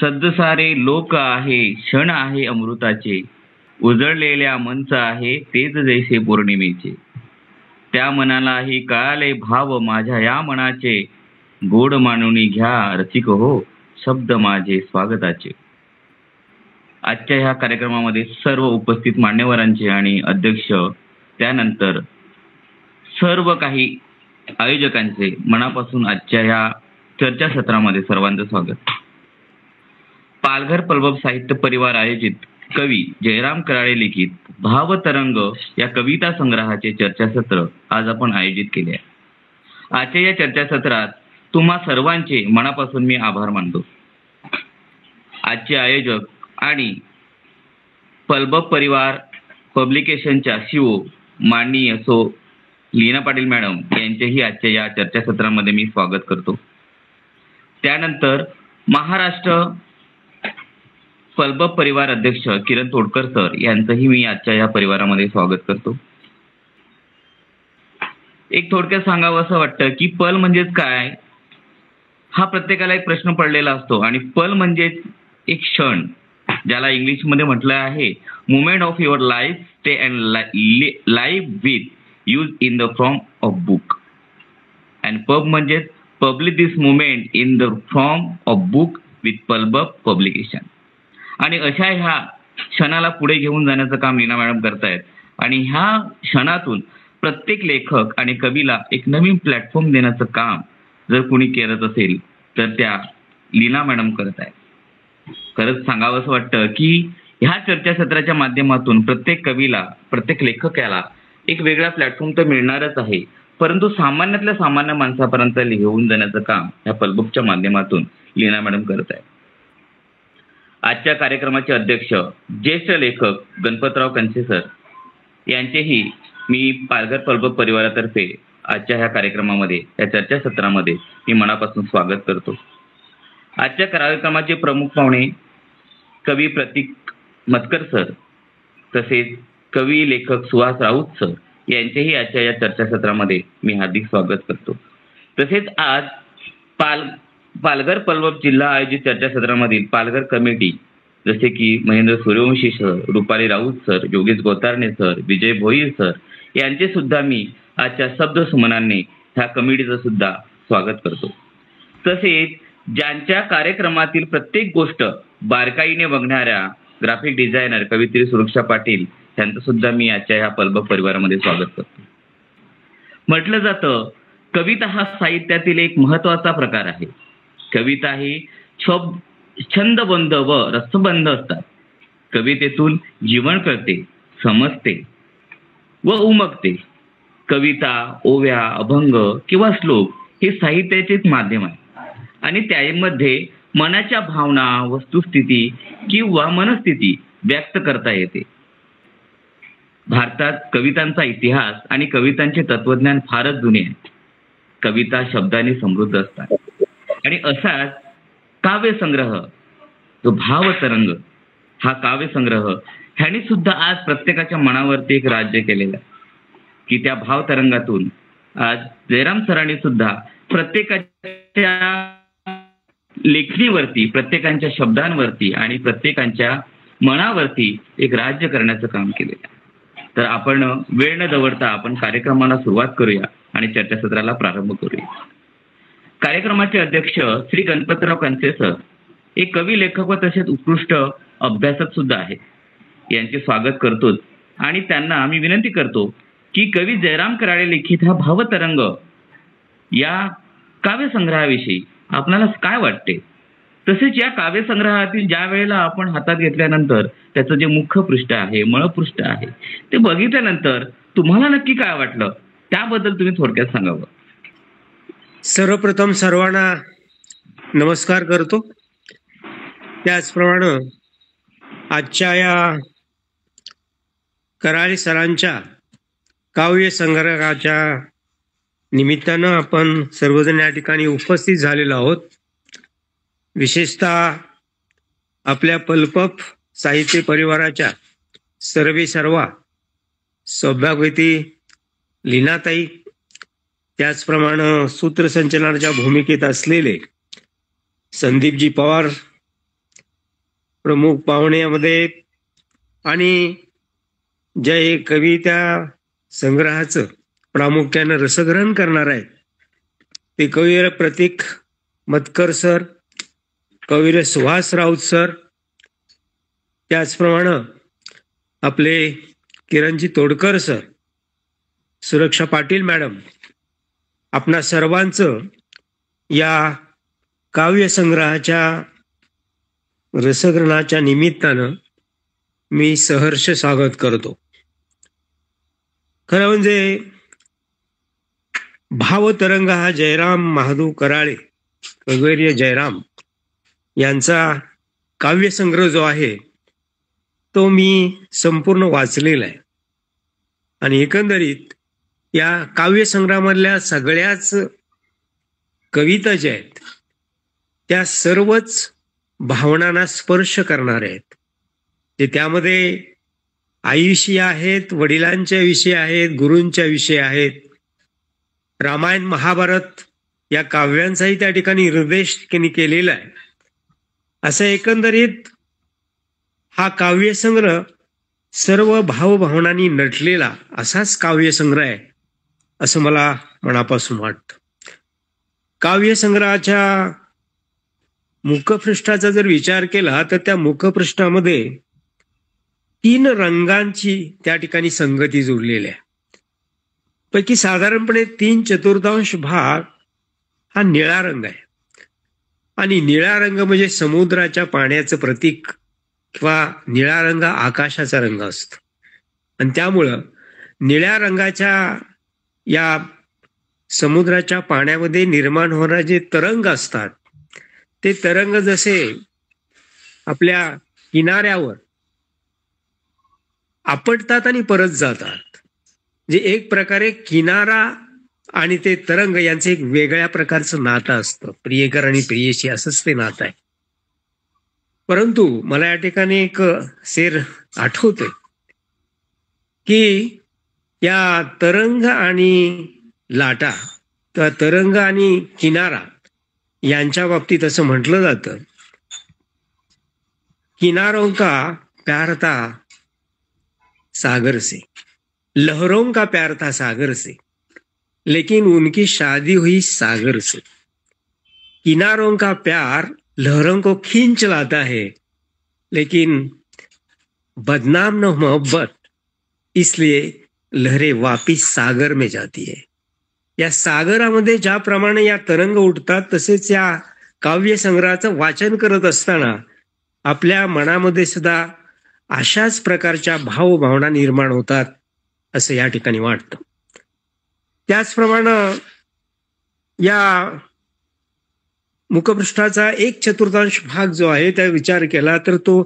सद्द सारे लोक आहे, क्षण आहे अमृताचे, उजळलेल्या मंच आहे तेच जैसे पौर्णिमेचे. त्या मनालाही कळाले भाव माझ्या या मनाचे, गोड मानूनी घ्या रसिक हो शब्द माझे स्वागताचे. आजच्या ह्या कार्यक्रमामध्ये सर्व उपस्थित मान्यवरांचे आणि अध्यक्ष, त्यानंतर सर्व काही आयोजकांचे मनापासून आजच्या ह्या चर्चासत्रामध्ये सर्वांचं स्वागत. पालघर पल्लव साहित्य परिवार आयोजित कवी जयराम कराळे लिखित भावतरंग या कविता संग्रहाचे चर्चासत्र आज आपण आयोजित केले आहे. आजच्या या चर्चासत्रात तुम्हा सर्वांचे मनापासून मी आभार मानतो. आजचे आयोजक आणि पल्लव परिवार पब्लिकेशनच्या सीओ माननीय सो लीना पाटील मॅडम यांचेही आजच्या या चर्चासत्रामध्ये मी स्वागत करतो. त्यानंतर महाराष्ट्र पल्लव परिवार अध्यक्ष किरण तोडकर सर यांचंही मी आजच्या या परिवारामध्ये स्वागत करतो. एक थोडक्यात सांगावं असं वाटतं की पल म्हणजेच काय, हा प्रत्येकाला एक प्रश्न पडलेला असतो. आणि पल म्हणजेच एक क्षण, ज्याला इंग्लिशमध्ये म्हटलं आहे moment of your life stay and life with use in the form of book. And pub म्हणजेच publish this moment in the form of book with Pallav publication. आणि अशा ह्या क्षणाला पुढे घेऊन जाण्याचं काम लीना मॅडम करतायत. आणि ह्या क्षणातून प्रत्येक लेखक आणि कवीला एक नवीन प्लॅटफॉर्म देण्याचं काम जर कोणी करत असेल तर त्या लीना मॅडम करत आहेत. खरंच सांगावं असं वाटतं की ह्या चर्चासत्राच्या माध्यमातून प्रत्येक कवीला, प्रत्येक लेखकाला एक वेगळा प्लॅटफॉर्म तर मिळणारच आहे, परंतु सामान्यातल्या सामान्य माणसापर्यंत घेऊन जाण्याचं काम ह्या पल्लवच्या माध्यमातून लीना मॅडम करत आहेत. आजच्या कार्यक्रमाचे अध्यक्ष ज्येष्ठ लेखक गणपतराव कनसे सर यांचेही मी पालघर पल्लव परिवारातर्फे आजच्या ह्या कार्यक्रमामध्ये, या चर्चासत्रामध्ये मी मनापासून स्वागत करतो. आजच्या कार्यक्रमाचे प्रमुख पाहुणे कवी प्रतीक मतकर सर, तसेच कवी लेखक सुहास राऊत सर यांचेही आजच्या या चर्चासत्रामध्ये मी हार्दिक स्वागत करतो. तसेच आज पालघर पल्लव जिल्हा आयोजित चर्चासत्रामधील पालघर कमिटी जसे की Mahendra Suryavanshi sir, Rupali Raut sir, Yogesh Gotarane sir, Vijay Bhoir sir यांचे सुद्धा मी आजच्या शब्द सुमनांनी ह्या कमिटीचं सुद्धा स्वागत करतो. तसेच ज्यांच्या कार्यक्रमातील प्रत्येक गोष्ट बारकाईने बघणाऱ्या ग्राफिक डिझायनर कवित्री सुरक्षा पाटील यांचं सुद्धा मी आजच्या ह्या पल्लव परिवारामध्ये स्वागत करतो. म्हटलं जातं कविता हा साहित्यातील एक महत्वाचा प्रकार आहे. कविता ही छंदबंध व रसबंध असतात. कवितेतून जीवन कळते, समजते व उमगते. कविता, ओव्या, अभंग किंवा श्लोक हे साहित्याचेच माध्यम आहे आणि त्यामध्ये मनाच्या भावना, वस्तुस्थिती किंवा मनस्थिती व्यक्त करता येते. भारतात कवितांचा इतिहास आणि कवितांचे तत्वज्ञान फारच जुने आहे. कविता शब्दांनी समृद्ध असतात आणि असाच काव्यसंग्रह, जो भावतरंग हा काव्यसंग्रह ह्याने सुद्धा आज प्रत्येकाच्या मनावरती एक राज्य केलेलं आहे की त्या भावतरंगातून आज जयराम सरांनी सुद्धा प्रत्येकाच्या लेखणीवरती, प्रत्येकांच्या शब्दांवरती आणि प्रत्येकांच्या मनावरती एक राज्य करण्याचं काम केलेलं आहे. तर आपण वेळ न दवडता आपण कार्यक्रमाला सुरुवात करूया आणि चर्चासत्राला प्रारंभ करूया. कार्यक्रमाचे अध्यक्ष श्री गणपतराव कनसे सर एक कवी, लेखक व तसेच उत्कृष्ट अभ्यासक सुद्धा आहेत. यांचे स्वागत करतोच आणि त्यांना आम्ही विनंती करतो की कवी जयराम कराळे लिखित हा भावतरंग या काव्यसंग्रहाविषयी आपल्याला काय वाटते. तसेच या काव्यसंग्रहातील ज्या वेळेला आपण हातात घेतल्यानंतर त्याचं जे मुख्य पृष्ठ आहे, मळपृष्ठ आहे, ते बघितल्यानंतर तुम्हाला नक्की काय वाटलं त्याबद्दल तुम्ही थोडक्यात सांगावं. सर्वप्रथम सर्वांना नमस्कार करतो. त्याचप्रमाणे आजच्या या कराळे सरांच्या काव्य संग्रहाच्या निमित्तानं आपण सर्वजण या ठिकाणी उपस्थित झालेलो आहोत. विशेषतः आपल्या पल्लव साहित्य परिवाराच्या सर्वा सौभाग्यवती लीनाताई, त्याचप्रमाणे सूत्रसंचलनाच्या भूमिकेत असलेले संदीपजी पवार, प्रमुख पाहुण्यामध्ये आणि जे कविता संग्रहाचं प्रामुख्यानं रसग्रहण करणार आहेत ते कविवीर प्रतीक मतकर सर, कविवीर सुहास राऊत सर, त्याचप्रमाणे आपले किरणजी तोडकर सर, सुरक्षा पाटील मॅडम, आपणा सर्वांचं या काव्यसंग्रहाच्या रसग्रहणाच्या निमित्तानं मी सहर्ष स्वागत करतो. खरं म्हणजे भावतरंग हा जयराम महादेव कराळे, कविवर्य जयराम यांचा काव्यसंग्रह जो आहे तो मी संपूर्ण वाचलेला आहे आणि एकंदरीत या काव्यसंग्रहामधल्या सगळ्याच कविता ज्या आहेत त्या सर्वच भावनांना स्पर्श करणाऱ्या आहेत. ते त्यामध्ये आईविषयी आहेत, वडिलांच्या विषयी आहेत, गुरूंच्या विषयी आहेत. रामायण महाभारत या काव्यांचाही त्या ठिकाणी निर्देश त्यांनी केलेला आहे. असं एकंदरीत हा काव्यसंग्रह सर्व भावभावनांनी नटलेला असाच काव्यसंग्रह आहे असं मला मनापासून वाटतं. काव्यसंग्रहाच्या मुखपृष्ठाचा जर विचार केला तर त्या मुखपृष्ठामध्ये 3 रंगांची त्या ठिकाणी संगती जुळलेली आहे. पैकी साधारणपणे 3/4 भाग हा निळा रंग आहे आणि निळा रंग म्हणजे समुद्राच्या पाण्याचं प्रतीक किंवा निळा रंग आकाशाचा रंग असतो आणि त्यामुळं निळ्या रंगाच्या या समुद्राच्या पाण्यामध्ये निर्माण होणारे जे तरंग असतात ते तरंग जसे आपल्या किनाऱ्यावर आपटतात आणि परत जातात, जे एक प्रकारे किनारा आणि ते तरंग यांचं एक वेगळ्या प्रकारचं नातं असतं. प्रियकर आणि प्रियशी असंच ते नातं आहे. परंतु मला या ठिकाणी एक शेर आठवतोय की या तरंग आणि लाटा किंवा तरंग आणि किनारा यांच्या बाबतीत असं म्हटलं जातं, किनारों का प्यार था सागर से, लहरों का प्यार था सागर से, लेकिन उनकी शादी हुई सागर से. किनारों का प्यार लहरों को खींच लाता है, लेकिन बदनाम न मोहब्बत, इसलिए लहरें वापिस सागर में जाती है. या सागरामध्ये ज्याप्रमाणे या तरंग उठतात तसेच या काव्य संग्रहाचं वाचन करत असताना आपल्या मनामध्ये सुद्धा अशाच प्रकारच्या भावभावना निर्माण होतात असं या ठिकाणी वाटतं. त्याचप्रमाणे या मुखपृष्ठाचा 1/4 भाग जो आहे त्या विचार केला तर तो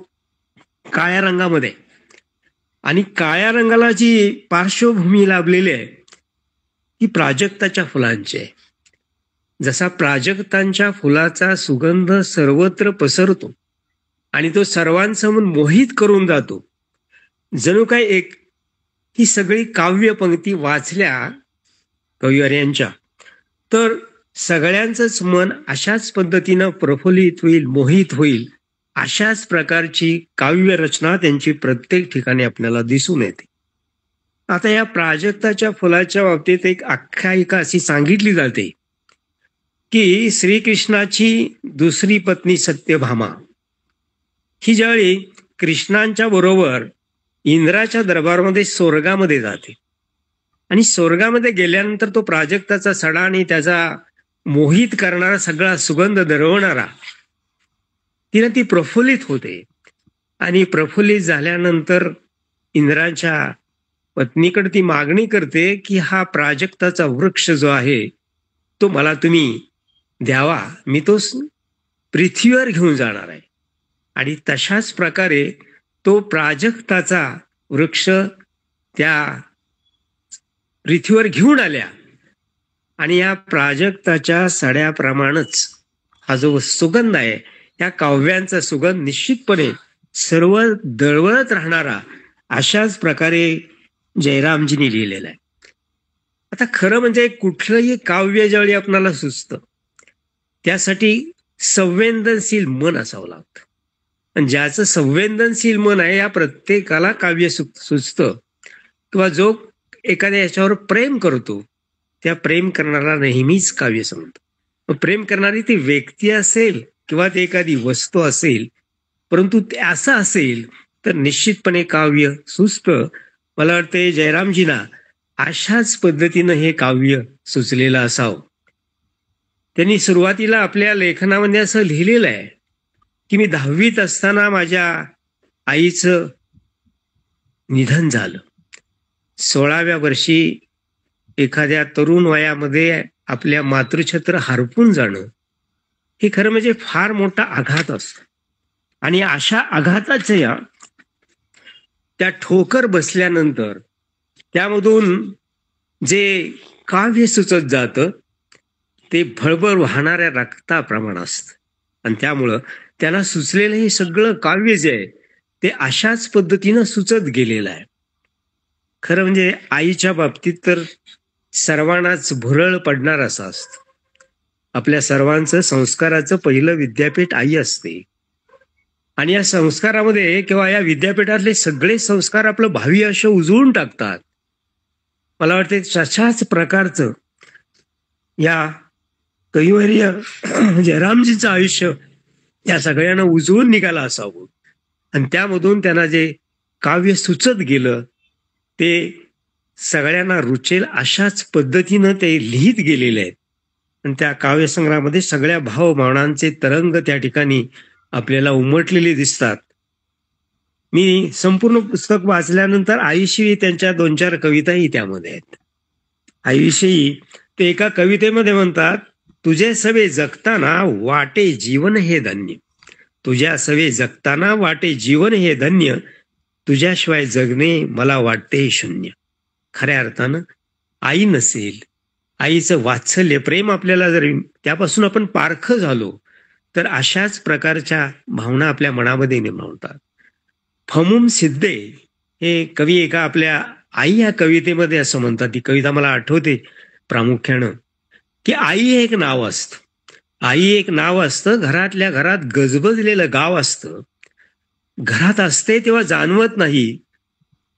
काळ्या रंगामध्ये, आणि काळ्या रंगाला जी पार्श्वभूमी लाभलेली आहे ती प्राजक्ताच्या फुलांची आहे. जसा प्राजक्तांच्या फुलाचा सुगंध सर्वत्र पसरतो आणि तो सर्वांसमोर मोहित करून जातो, जणू काय एक ही सगळी काव्य पंक्ती वाचल्या कविवर्यांच्या तर सगळ्यांचंच मन अशाच पद्धतीनं प्रफुल्लित होईल, मोहित होईल. अशाच प्रकारची काव्य रचना त्यांची प्रत्येक ठिकाणी आपल्याला दिसून येते. आता या प्राजक्ताच्या फुलाच्या बाबतीत एक आख्यायिका अशी सांगितली जाते की श्रीकृष्णाची दुसरी पत्नी सत्यभामा ही ज्यावेळी कृष्णांच्या बरोबर इंद्राच्या दरबारमध्ये स्वर्गामध्ये जाते आणि स्वर्गामध्ये गेल्यानंतर तो प्राजक्ताचा सडा आणि त्याचा मोहित करणारा सगळा सुगंध दरवणारा तिने ती प्रफुल्लित होते आणि प्रफुल्लित झाल्यानंतर इंद्राच्या पत्नीकडे ती मागणी करते की हा प्राजक्ताचा वृक्ष जो आहे तो मला तुम्ही द्यावा, मी तो पृथ्वीवर घेऊन जाणार आहे. आणि तशाच प्रकारे तो प्राजक्ताचा वृक्ष त्या पृथ्वीवर घेऊन आल्या आणि या प्राजक्ताच्या सड्याप्रमाणेच हा जो सुगंध आहे या काव्यांचा सुगंध निश्चितपणे सर्व दळवळत राहणारा अशाच प्रकारे जयरामजींनी लिहिलेला आहे. आता खरं म्हणजे कुठलंही काव्य ज्यावेळी आपल्याला सुचतं त्यासाठी संवेदनशील मन असावं लागतं. आणि ज्याचं संवेदनशील मन आहे या प्रत्येकाला काव्य सुचतं, किंवा जो एखाद्या याच्यावर प्रेम करतो त्या प्रेम करणारा नेहमीच काव्य समजतो. प्रेम करणारी ती व्यक्ती असेल किंवा ती एखादी वस्तू असेल, परंतु ते असं असेल तर निश्चितपणे काव्य सुचतं. मला वाटते जयरामजींना अशाच पद्धतीनं हे काव्य सुचलेलं असावं. त्यांनी सुरुवातीला आपल्या लेखनामध्ये असं लिहिलेलं आहे की मी 10वीत असताना माझ्या आईचं निधन झालं. 16व्या वर्षी एखाद्या तरुण वयामध्ये आपल्या मातृछत्र हरपून जाणं हे खरं म्हणजे फार मोठा आघात असतो. आणि अशा आघाताच्या त्या ठोकर बसल्यानंतर त्यामधून जे काव्य सुचत जातं ते भळभळ वाहणाऱ्या रक्ताप्रमाणे असतं. आणि त्यामुळं त्याला सुचलेलं हे सगळं काव्य जे आहे ते अशाच पद्धतीनं सुचत गेलेलं आहे. खरं म्हणजे आईच्या बाबतीत तर सर्वांनाच भुरळ पडणार असं असतं. आपल्या सर्वांचं संस्काराचं पहिलं विद्यापीठ आई असते. आणि या संस्कारामध्ये किंवा या विद्यापीठातले सगळे संस्कार आपलं भावी आयुष्य उजळून टाकतात. मला वाटते तशाच प्रकारचं या कैवर्य जयरामजींचं आयुष्य या सगळ्यांना उजळून निघालं असावं. आणि त्यामधून त्यांना जे काव्य सुचत गेलं ते सगळ्यांना रुचेल अशाच पद्धतीनं ते लिहित गेलेले आहेत. आणि त्या काव्यसंग्रहामध्ये सगळ्या भावभावनांचे तरंग त्या ठिकाणी आपल्याला उमटलेले दिसतात. मी संपूर्ण पुस्तक वाचल्यानंतर आईविषयी त्यांच्या 2-4 कविताही त्यामध्ये आहेत. आईविषयी ते एका कवितेमध्ये म्हणतात, तुझे सवे जगताना वाटे जीवन हे धन्य, तुझ्या सवे जगताना वाटे जीवन हे धन्य, तुझ्याशिवाय जगणे मला वाटते शून्य. खऱ्या अर्थानं आई नसेल, आईचं वात्सल्य प्रेम आपल्याला जर त्यापासून आपण पारखं झालो तर अशाच प्रकारच्या भावना आपल्या मनामध्ये निर्माण होतात. फमुम सिद्धे हे कवी एका आपल्या आई या कवितेमध्ये असं म्हणतात, ती कविता मला आठवते प्रामुख्यानं, की आई हे एक नाव असतं. आई एक नाव असतं, घरातल्या घरात गजबजलेलं गाव असतं. घरात असते तेव्हा जाणवत नाही,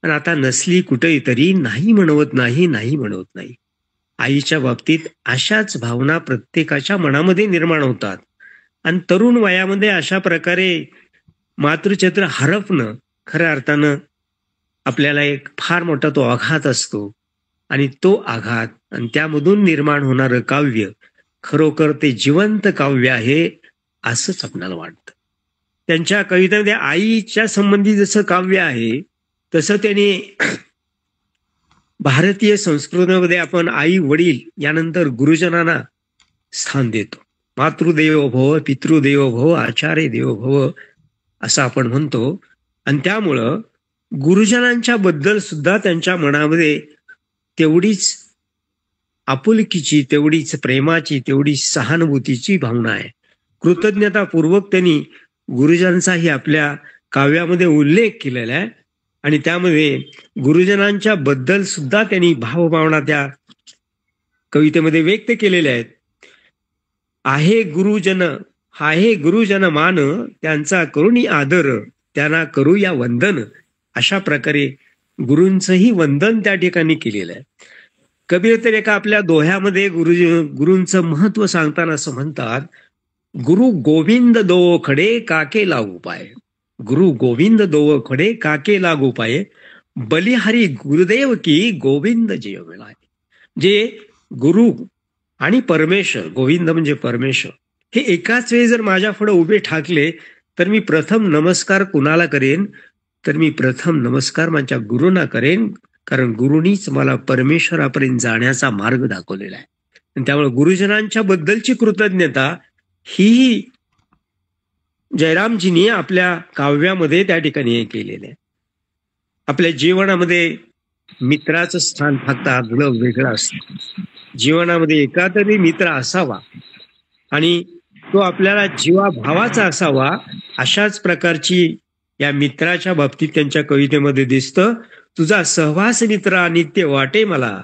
आणि आता नसली कुठेही तरी नाही म्हणवत नाही, नाही म्हणवत नाही. आईच्या बाबतीत अशाच भावना प्रत्येकाच्या मनामध्ये निर्माण होतात. आणि तरुण वयामध्ये अशा प्रकारे मातृछत्र हरपणं खऱ्या अर्थानं आपल्याला एक फार मोठा तो आघात असतो. आणि तो आघात आणि त्यामधून निर्माण होणारं काव्य खरोखर ते जिवंत काव्य आहे असंच आपल्याला वाटतं. त्यांच्या कवितेमध्ये आईच्या संबंधी जसं काव्य आहे तसं त्यांनी भारतीय संस्कृतीमध्ये आपण आई वडील यानंतर गुरुजनांना स्थान देतो. मातृदेवो भव, पितृदेवो भव, आचार्य देवो भव असं आपण म्हणतो. आणि त्यामुळं गुरुजनांच्या बद्दल सुद्धा त्यांच्या मनामध्ये तेवढीच आपुलकीची, तेवढीच प्रेमाची, तेवढीच सहानुभूतीची भावना आहे. कृतज्ञतापूर्वक त्यांनी गुरुजनांचाही आपल्या काव्यामध्ये उल्लेख केलेला आहे. आणि त्यामध्ये गुरुजनांच्या बद्दल सुद्धा त्यांनी भावभावना त्या कवितेमध्ये व्यक्त केलेल्या आहेत. आहे गुरुजन मान, त्यांचा करुणी आदर, त्यांना करूया वंदन. अशा प्रकारे गुरूंचंही वंदन त्या ठिकाणी केलेलं आहे. कबीर तर एका आपल्या दोह्यामध्ये गुरूंचं महत्व सांगताना असं म्हणतात, गुरु गोविंद दो खडे काके लागू पाय, गुरु गोविंद दो खडे काके लागू पाय, बलिहारी गुरुदेव की गोविंद जय मिळाय. जे गुरु आणि परमेश्वर, गोविंद म्हणजे परमेश्वर, हे एकाच वेळी जर माझ्या पुढे उभे ठाकले तर मी प्रथम नमस्कार कुणाला करेन, तर मी प्रथम नमस्कार माझ्या गुरुंना करेन. कारण गुरुनीच मला परमेश्वरापर्यंत जाण्याचा मार्ग दाखवलेला आहे. आणि त्यामुळे गुरुजनांच्या बद्दलची कृतज्ञता ही जयरामजींनी आपल्या काव्यामध्ये त्या ठिकाणी हे केलेलं आहे. आपल्या जीवनामध्ये मित्राचं स्थान फक्त आगळं वेगळं असतं. जीवनामध्ये एका तरी मित्र असावा आणि तो आपल्याला जीवाभावाचा असावा. अशाच प्रकारची या मित्राच्या बाबतीत त्यांच्या कवितेमध्ये दिसतं. तुझा सहवास मित्रा नित्य वाटे मला,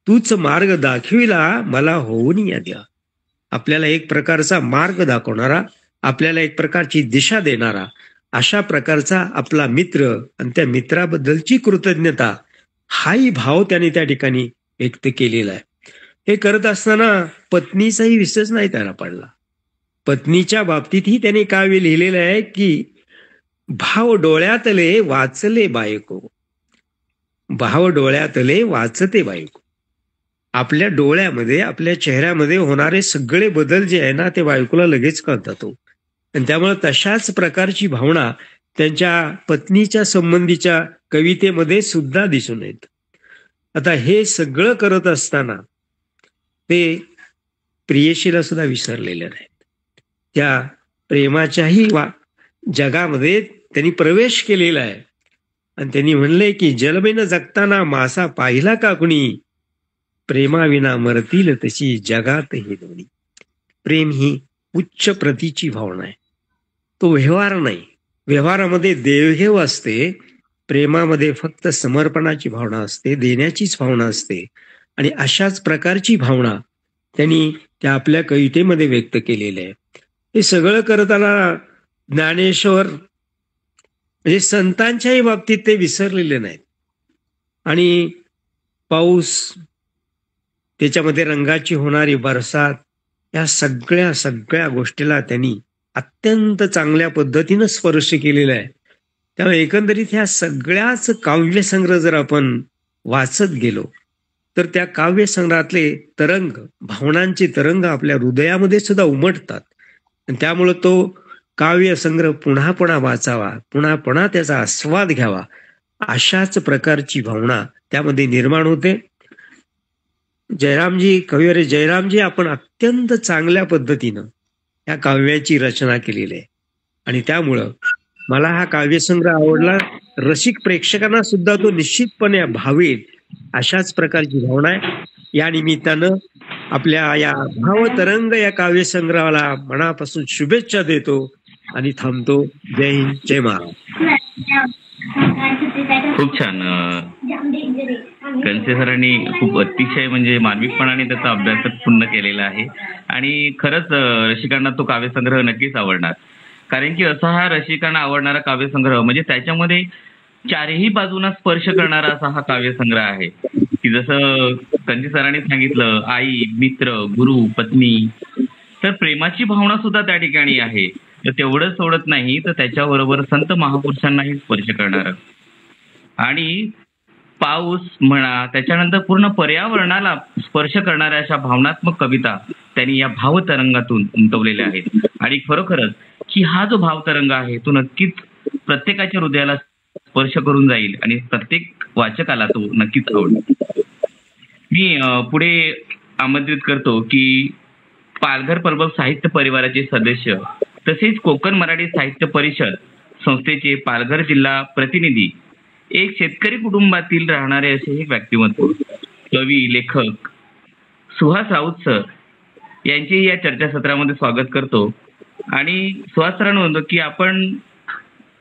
तूच मार्ग दाखविला मला होऊन या द्या. आपल्याला एक प्रकारचा मार्ग दाखवणारा, आपल्याला एक प्रकारची दिशा देणारा, अशा प्रकारचा आपला मित्र आणि त्या मित्राबद्दलची कृतज्ञता हाही भाव त्याने त्या ठिकाणी व्यक्त केलेला आहे. हे करत असताना पत्नीचाही विसरच नाही त्याला पडला. पत्नीच्या बाबतीतही त्याने काव्य लिहिलेलं आहे की भाव डोळ्यातले वाचले बायको, भाव डोळ्यातले वाचते बायको. आपल्या डोळ्यामध्ये आपल्या चेहऱ्यामध्ये होणारे सगळे बदल जे आहे ना ते बायकोला लगेच कळतात. आणि त्यामुळे तशाच प्रकारची भावना त्यांच्या पत्नीच्या संबंधीच्या कवितेमध्ये सुद्धा दिसून येत. आता हे सगळं करत असताना ते प्रियशीला सुद्धा विसरलेले नाहीत. त्या प्रेमाच्याही जगामध्ये त्यांनी प्रवेश केलेला आहे आणि त्यांनी म्हणले की जलमेनं जगताना मासा पाहिला का कुणी, प्रेमाविना मरतील तशी जगात हे दोन्ही. प्रेम ही उच्च प्रतीची भावना आहे. तो व्यवहार नाही. व्यवहारामध्ये देवघेव असते, प्रेमामध्ये फक्त समर्पणाची भावना असते, देण्याचीच भावना असते. आणि अशाच प्रकारची भावना त्यांनी त्या आपल्या कवितेमध्ये व्यक्त केलेली आहे. हे सगळं करताना ज्ञानेश्वर म्हणजे संतांच्याही बाबतीत ते विसरलेले नाहीत. आणि पाऊस, त्याच्यामध्ये रंगाची होणारी बरसात, या सगळ्या गोष्टीला त्यांनी अत्यंत चांगल्या पद्धतीनं स्पर्श केलेला आहे. त्यामुळे एकंदरीत ह्या सगळ्याच काव्यसंग्रह जर आपण वाचत गेलो तर त्या काव्यसंग्रहातले तरंग, भावनांचे तरंग आपल्या हृदयामध्ये सुद्धा उमटतात. आणि त्यामुळं तो काव्यसंग्रह पुन्हा पुन्हा वाचावा, पुन्हा पुन्हा त्याचा आस्वाद घ्यावा, अशाच प्रकारची भावना त्यामध्ये निर्माण होते. जयरामजी, कविवर्य जयरामजी आपण अत्यंत चांगल्या पद्धतीनं या काव्याची रचना केलेली आहे. आणि त्यामुळं मला हा काव्यसंग्रह आवडला. रसिक प्रेक्षकांना सुद्धा तो निश्चितपणे भावेल अशाच प्रकारची भावना आहे. या निमित्तानं आपल्या या भावतरंग या काव्यसंग्रहाला मनापासून शुभेच्छा देतो आणि थांबतो. जय हिंद, जय महाराज. खूप छान. कणसे सरांनी खूप अतिशय म्हणजे मार्मिकपणाने त्याचा अभ्यास पूर्ण केलेला आहे. आणि खरंच रसिकांना तो काव्यसंग्रह नक्कीच आवडणार. कारण की असा हा रसिकांना आवडणारा काव्यसंग्रह म्हणजे त्याच्यामध्ये चारही बाजूंना स्पर्श करणारा असा हा काव्यसंग्रह आहे. की जसं कणसे सरांनी सांगितलं, आई, मित्र, गुरु, पत्नी, तर प्रेमाची भावना सुद्धा त्या ठिकाणी आहे. तर तेवढंच सोडत नाही तर त्याच्याबरोबर संत महापुरुषांनाही स्पर्श करणार आणि पाऊस म्हणा, त्याच्यानंतर पूर्ण पर्यावरणाला स्पर्श करणाऱ्या अशा भावनात्मक कविता त्यांनी या भावतरंगातून उमटवलेल्या आहेत. आणि खरोखरच की हा जो भावतरंग आहे तो नक्कीच प्रत्येकाच्या हृदयाला स्पर्श करून जाईल आणि प्रत्येक वाचकाला तो नक्कीच आवडेल. मी पुढे आमंत्रित करतो की पालघर परबत साहित्य परिवाराचे सदस्य तसेच कोकण मराठी साहित्य परिषद संस्थेचे पालघर जिल्हा प्रतिनिधी, एक शेतकरी कुटुंबातील राहणारे असे एक व्यक्तिमत्व, कवी, लेखक सुहास राऊत सर यांचे या चर्चासत्रामध्ये स्वागत करतो. आणि सुहास सरांना म्हणतो की आपण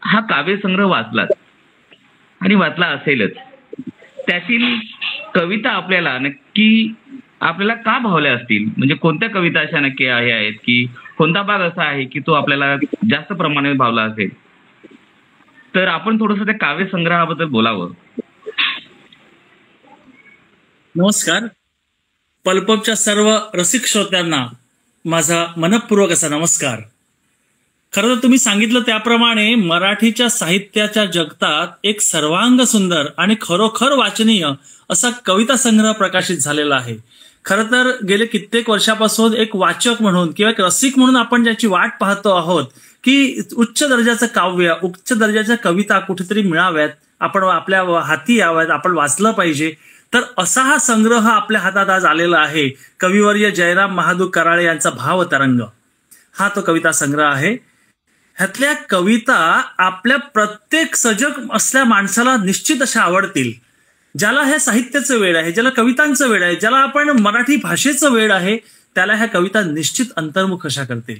हा काव्यसंग्रह वाचलात आणि वाचला असेलच, त्यातील कविता आपल्याला का भावल्या असतील, म्हणजे कोणत्या कविता अशा नक्की आहेत की कोणता भाग असा आहे की तो आपल्याला जास्त प्रमाणात भावला असेल, तर आपण थोडंसं त्या काव्यसंग्रहाबद्दल बोलावं. नमस्कार. पल्पच्या सर्व रसिक श्रोत्यांना माझा मनपूर्वक असा नमस्कार. खरं तर तुम्ही सांगितलं त्याप्रमाणे मराठीच्या साहित्याच्या जगतात एक सर्वांग सुंदर आणि खरोखर वाचनीय असा कविता संग्रह प्रकाशित झालेला आहे. खरं तर गेले कित्येक वर्षापासून एक वाचक म्हणून किंवा एक रसिक म्हणून आपण ज्याची वाट पाहतो आहोत की उच्च दर्जाचं काव्य, उच्च दर्जाच्या कविता कुठेतरी मिळाव्यात, आपण आपल्या हाती याव्यात, आपण वाचलं पाहिजे. तर असा हा संग्रह आपल्या हातात आज आलेला आहे. कविवर्य जयराम महादू कराळे यांचा भावतरंग हा तो कविता संग्रह आहे. ह्यातल्या कविता आपल्या प्रत्येक सजग असल्या माणसाला निश्चित अशा आवडतील. ज्याला ह्या साहित्याचं वेळ आहे, ज्याला कवितांचं वेळ आहे, ज्याला आपण मराठी भाषेचं वेळ आहे, त्याला ह्या कविता निश्चित अंतर्मुख अशा करतील.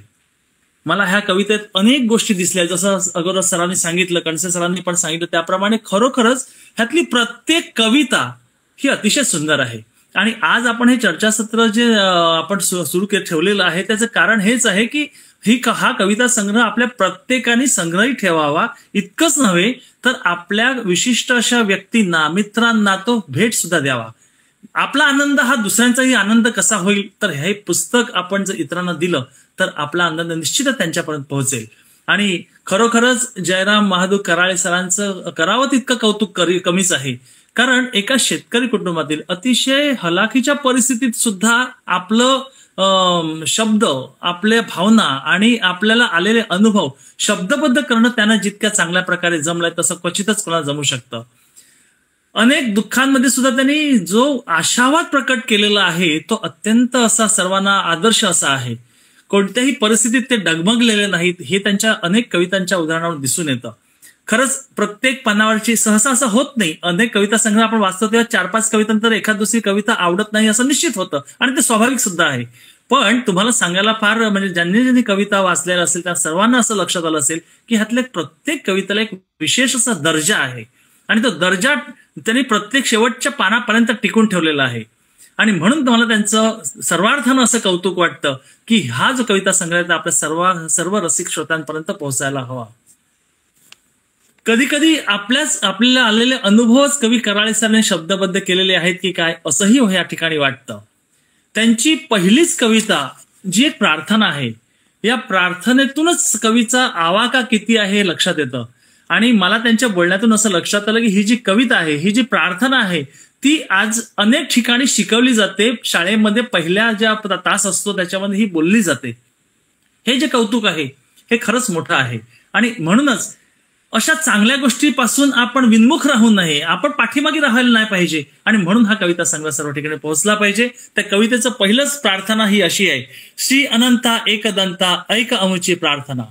मला ह्या कवितेत अनेक गोष्टी दिसल्या, जसं अगोदर सरांनी सांगितलं, कणसे सरांनी पण सांगितलं त्याप्रमाणे खरोखरच ह्यातली प्रत्येक कविता ही अतिशय सुंदर आहे. आणि आज आपण हे चर्चासत्र जे आपण सुरू ठेवलेलं आहे त्याचं कारण हेच आहे की हा कविता संग्रह आपल्या प्रत्येकाने संग्रही ठेवावा. इतकंच नव्हे तर आपल्या विशिष्ट अशा व्यक्तींना, मित्रांना तो भेट सुद्धा द्यावा. आपला आनंद हा दुसऱ्यांचाही आनंद कसा होईल, तर हे पुस्तक आपण जर इतरांना दिलं तर आपला आनंद निश्चितच त्यांच्यापर्यंत पोहोचेल. आणि खरोखरच जयराम बहादूर कराळे सरांचं करावं तितकं कौतुक कमीच आहे. कारण एका शेतकरी कुटुंबातील अतिशय हलाखीच्या परिस्थितीत सुद्धा आपलं शब्द, आपल्या भावना आणि आपल्याला आलेले अनुभव शब्दबद्ध करणं त्यांना जितक्या चांगल्या प्रकारे जमलंय तसं क्वचितच कोणाला जमू शकतं. अनेक दुःखांमध्ये सुद्धा त्यांनी जो आशावाद प्रकट केलेला आहे तो अत्यंत असा सर्वांना आदर्श असा आहे. कोणत्याही परिस्थितीत ते डगमगलेले नाहीत हे त्यांच्या अनेक कवितांच्या उदाहरणावर दिसून येतं. खरंच प्रत्येक पानावरची सहसा असं होत नाही. अनेक कविता संग्रह आपण वाचतो तेव्हा 4-5 कवितांतर एखाद दुसरी कविता आवडत नाही असं निश्चित होतं आणि ते स्वाभाविक सुद्धा आहे. पण तुम्हाला सांगायला फार म्हणजे ज्यांनी कविता वाचलेल्या असेल त्या सर्वांना असं लक्षात आलं असेल की ह्यातल्या प्रत्येक कवितेला एक विशेष असा दर्जा आहे आणि तो दर्जा त्यांनी प्रत्येक शेवटच्या पानापर्यंत टिकून ठेवलेला आहे. आणि म्हणून तुम्हाला त्यांचं सर्वार्थानं असं कौतुक वाटतं की हा जो कविता संग्रह आपल्या सर्व रसिक श्रोत्यांपर्यंत पोहोचायला हवा. कधी कधी आपल्याला आलेले अनुभवच कवी कराळे सरांनी शब्दबद्ध केलेले आहेत की काय असंही या ठिकाणी वाटतं. त्यांची पहिलीच कविता जी एक प्रार्थना आहे, या प्रार्थनेतूनच कवीचा आवाका किती आहे हे लक्षात येतं. आणि मला त्यांच्या बोलण्यातून असं लक्षात आलं की ही जी कविता आहे, ही जी प्रार्थना आहे ती आज अनेक ठिकाणी शिकवली जाते. शाळेमध्ये पहिल्या ज्या तास असतो त्याच्यामध्ये ही बोलली जाते. हे जे कौतुक आहे हे खरंच मोठं आहे. आणि म्हणूनच अशा चांगल्या गोष्टीपासून आपण विन्मुख राहू नये, आपण पाठीमागे राहायला नाही पाहिजे. आणि म्हणून हा कविता संग्रह सर्व ठिकाणी पोहोचला पाहिजे. त्या कवितेचं पहिलंच प्रार्थना ही अशी आहे, श्री अनंता एकदंता ऐक अमुची प्रार्थना.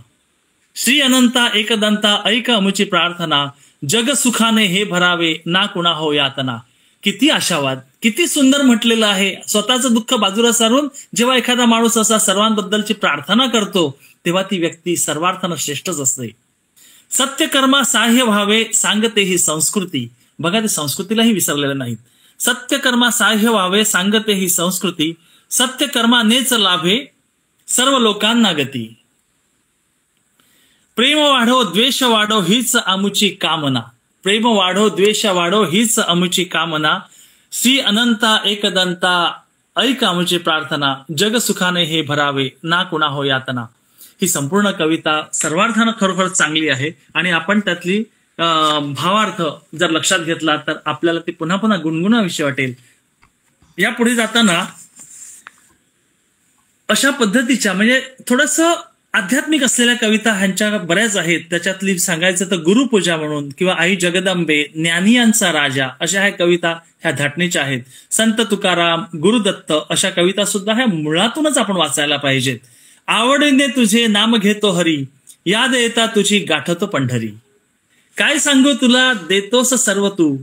श्री अनंता एकदंता ऐक अमुची प्रार्थना, जग सुखाने हे भरावे ना कुणा हो यातना. किती आशावाद, किती सुंदर म्हटलेलं आहे. स्वतःचं दुःख बाजूला सारून जेव्हा एखादा माणूस असा सर्वांबद्दलची प्रार्थना करतो तेव्हा ती व्यक्ती सर्वार्थानं श्रेष्ठच असते. सत्यकर्मा साह्य व्हावे सांगते ही संस्कृती. बघा, ते संस्कृतीलाही विसरलेलं नाहीत. सत्यकर्मा साह्य व्हावे सांगते ही संस्कृती, सत्यकर्मानेच लाभे सर्व लोकांना गती. प्रेम वाढो द्वेष वाढो हीच आमुची कामना. प्रेम वाढो द्वेष वाढो हीच आमुची कामना, श्री अनंता एकदंता ऐक आमुची प्रार्थना, जग सुखाने हे भरावे ना कुणा हो यातना. ही संपूर्ण कविता सर्वार्थानं खरोखर चांगली आहे आणि आपण त्यातली भावार्थ जर लक्षात घेतला तर आपल्याला ती पुन्हा पुन्हा गुणगुणाविषयी वाटेल. यापुढे जाताना अशा पद्धतीच्या म्हणजे थोडंसं आध्यात्मिक असलेल्या कविता ह्यांच्या बऱ्याच आहेत. त्याच्यातली सांगायचं तर गुरुपूजा म्हणून किंवा आई जगदंबे, ज्ञानियांचा राजा अशा ह्या कविता ह्या धाटणीच्या आहेत. संत तुकाराम, गुरुदत्त अशा कविता सुद्धा ह्या मुळातूनच आपण वाचायला पाहिजेत. आवडीने तुझे नाम घेतो हरी, याद येता तुझी गाठतो पंढरी. काय सांगू तुला देतोस सर्व तू,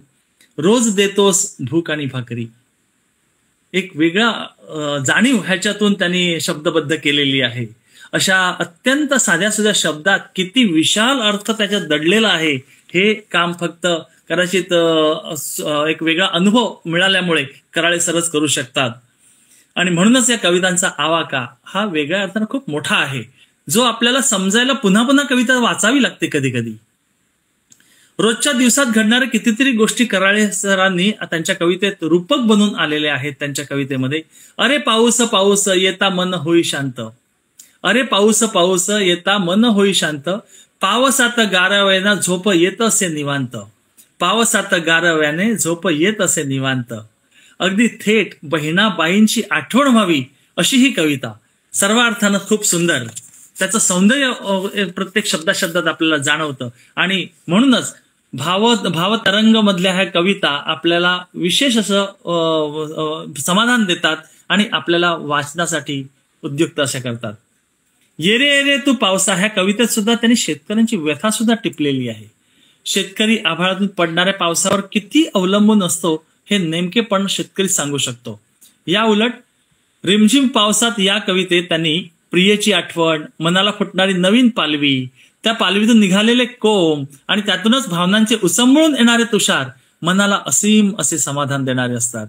रोज देतोस भूक आणि भाकरी. एक वेगळा जाणीव ह्याच्यातून त्यांनी शब्दबद्ध केलेली आहे. अशा अत्यंत साध्या सुध्या शब्दात किती विशाल अर्थ त्याच्यात दडलेला आहे हे काम फक्त कदाचित एक वेगळा अनुभव मिळाल्यामुळे कराळे सरच करू शकतात. आणि म्हणूनच या कवितांचा आवाका हा वेगळ्या अर्थानं खूप मोठा आहे, जो आपल्याला समजायला पुन्हा पुन्हा कविता वाचावी लागते. कधी कधी रोजच्या दिवसात घडणाऱ्या कितीतरी गोष्टी कराळे सरांनी त्यांच्या कवितेत रूपक बनून आलेले आहेत. त्यांच्या कवितेमध्ये अरे पाऊस पाऊस येता मन होई शांत, अरे पाऊस पाऊस येता मन होई शांत, पावसात गारव्याने झोप येत असे निवांत, पावसात गारव्याने झोप येत असे निवांत. अगदी थेट बहिणाबाईंची आठवण व्हावी अशी ही कविता सर्व अर्थानं खूप सुंदर. त्याचं सौंदर्य प्रत्येक शब्दात आपल्याला जाणवतं आणि म्हणूनच भावतरंग मधल्या ह्या कविता आपल्याला विशेष असं समाधान देतात आणि आपल्याला वाचनासाठी उद्युक्त अशा करतात. येरे येरे तू पावसा ह्या कवितेत सुद्धा त्यांनी शेतकऱ्यांची व्यथा सुद्धा टिपलेली आहे. शेतकरी आभाळातून पडणाऱ्या पावसावर किती अवलंबून असतो हे नेमकेपण शेतकरी सांगू शकतो. या उलट रिमझिम पावसात या कवितेत त्यांनी प्रियेची आठवण, मनाला फुटणारी नवीन पालवी, त्या पालवीतून निघालेले कोंब आणि त्यातूनच भावनांचे उसंबळून येणारे तुषार मनाला असीम असे समाधान देणारे असतात.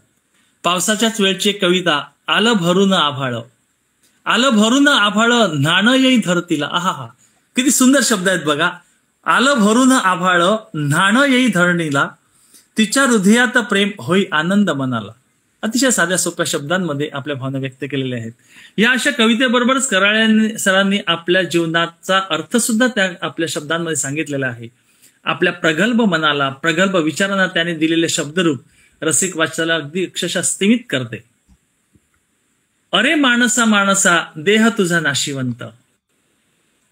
पावसाच्याच वेळची कविता आलं भरून आभाळ, आलं भरून आभाळ न्हाण येई धरतीला. आहा, किती सुंदर शब्द आहेत बघा. आलं भरून आभाळ न्हाण येई धरणीला, तिच्या हृदयात प्रेम होई आनंद मनाला. अतिशय साध्या सोप्या शब्दांमध्ये आपल्या भावना व्यक्त केलेल्या आहेत. या अशा कवितेबरोबरच कराळे सरांनी आपल्या जीवनाचा अर्थ सुद्धा त्या आपल्या शब्दांमध्ये सांगितलेला आहे. आपल्या प्रगल्भ मनाला, प्रगल्भ विचारांना त्याने दिलेले शब्दरूप रसिक वाचनाला अगदी अक्षरशः स्तिमित करते. अरे माणसा माणसा देह तुझा नाशिवंत,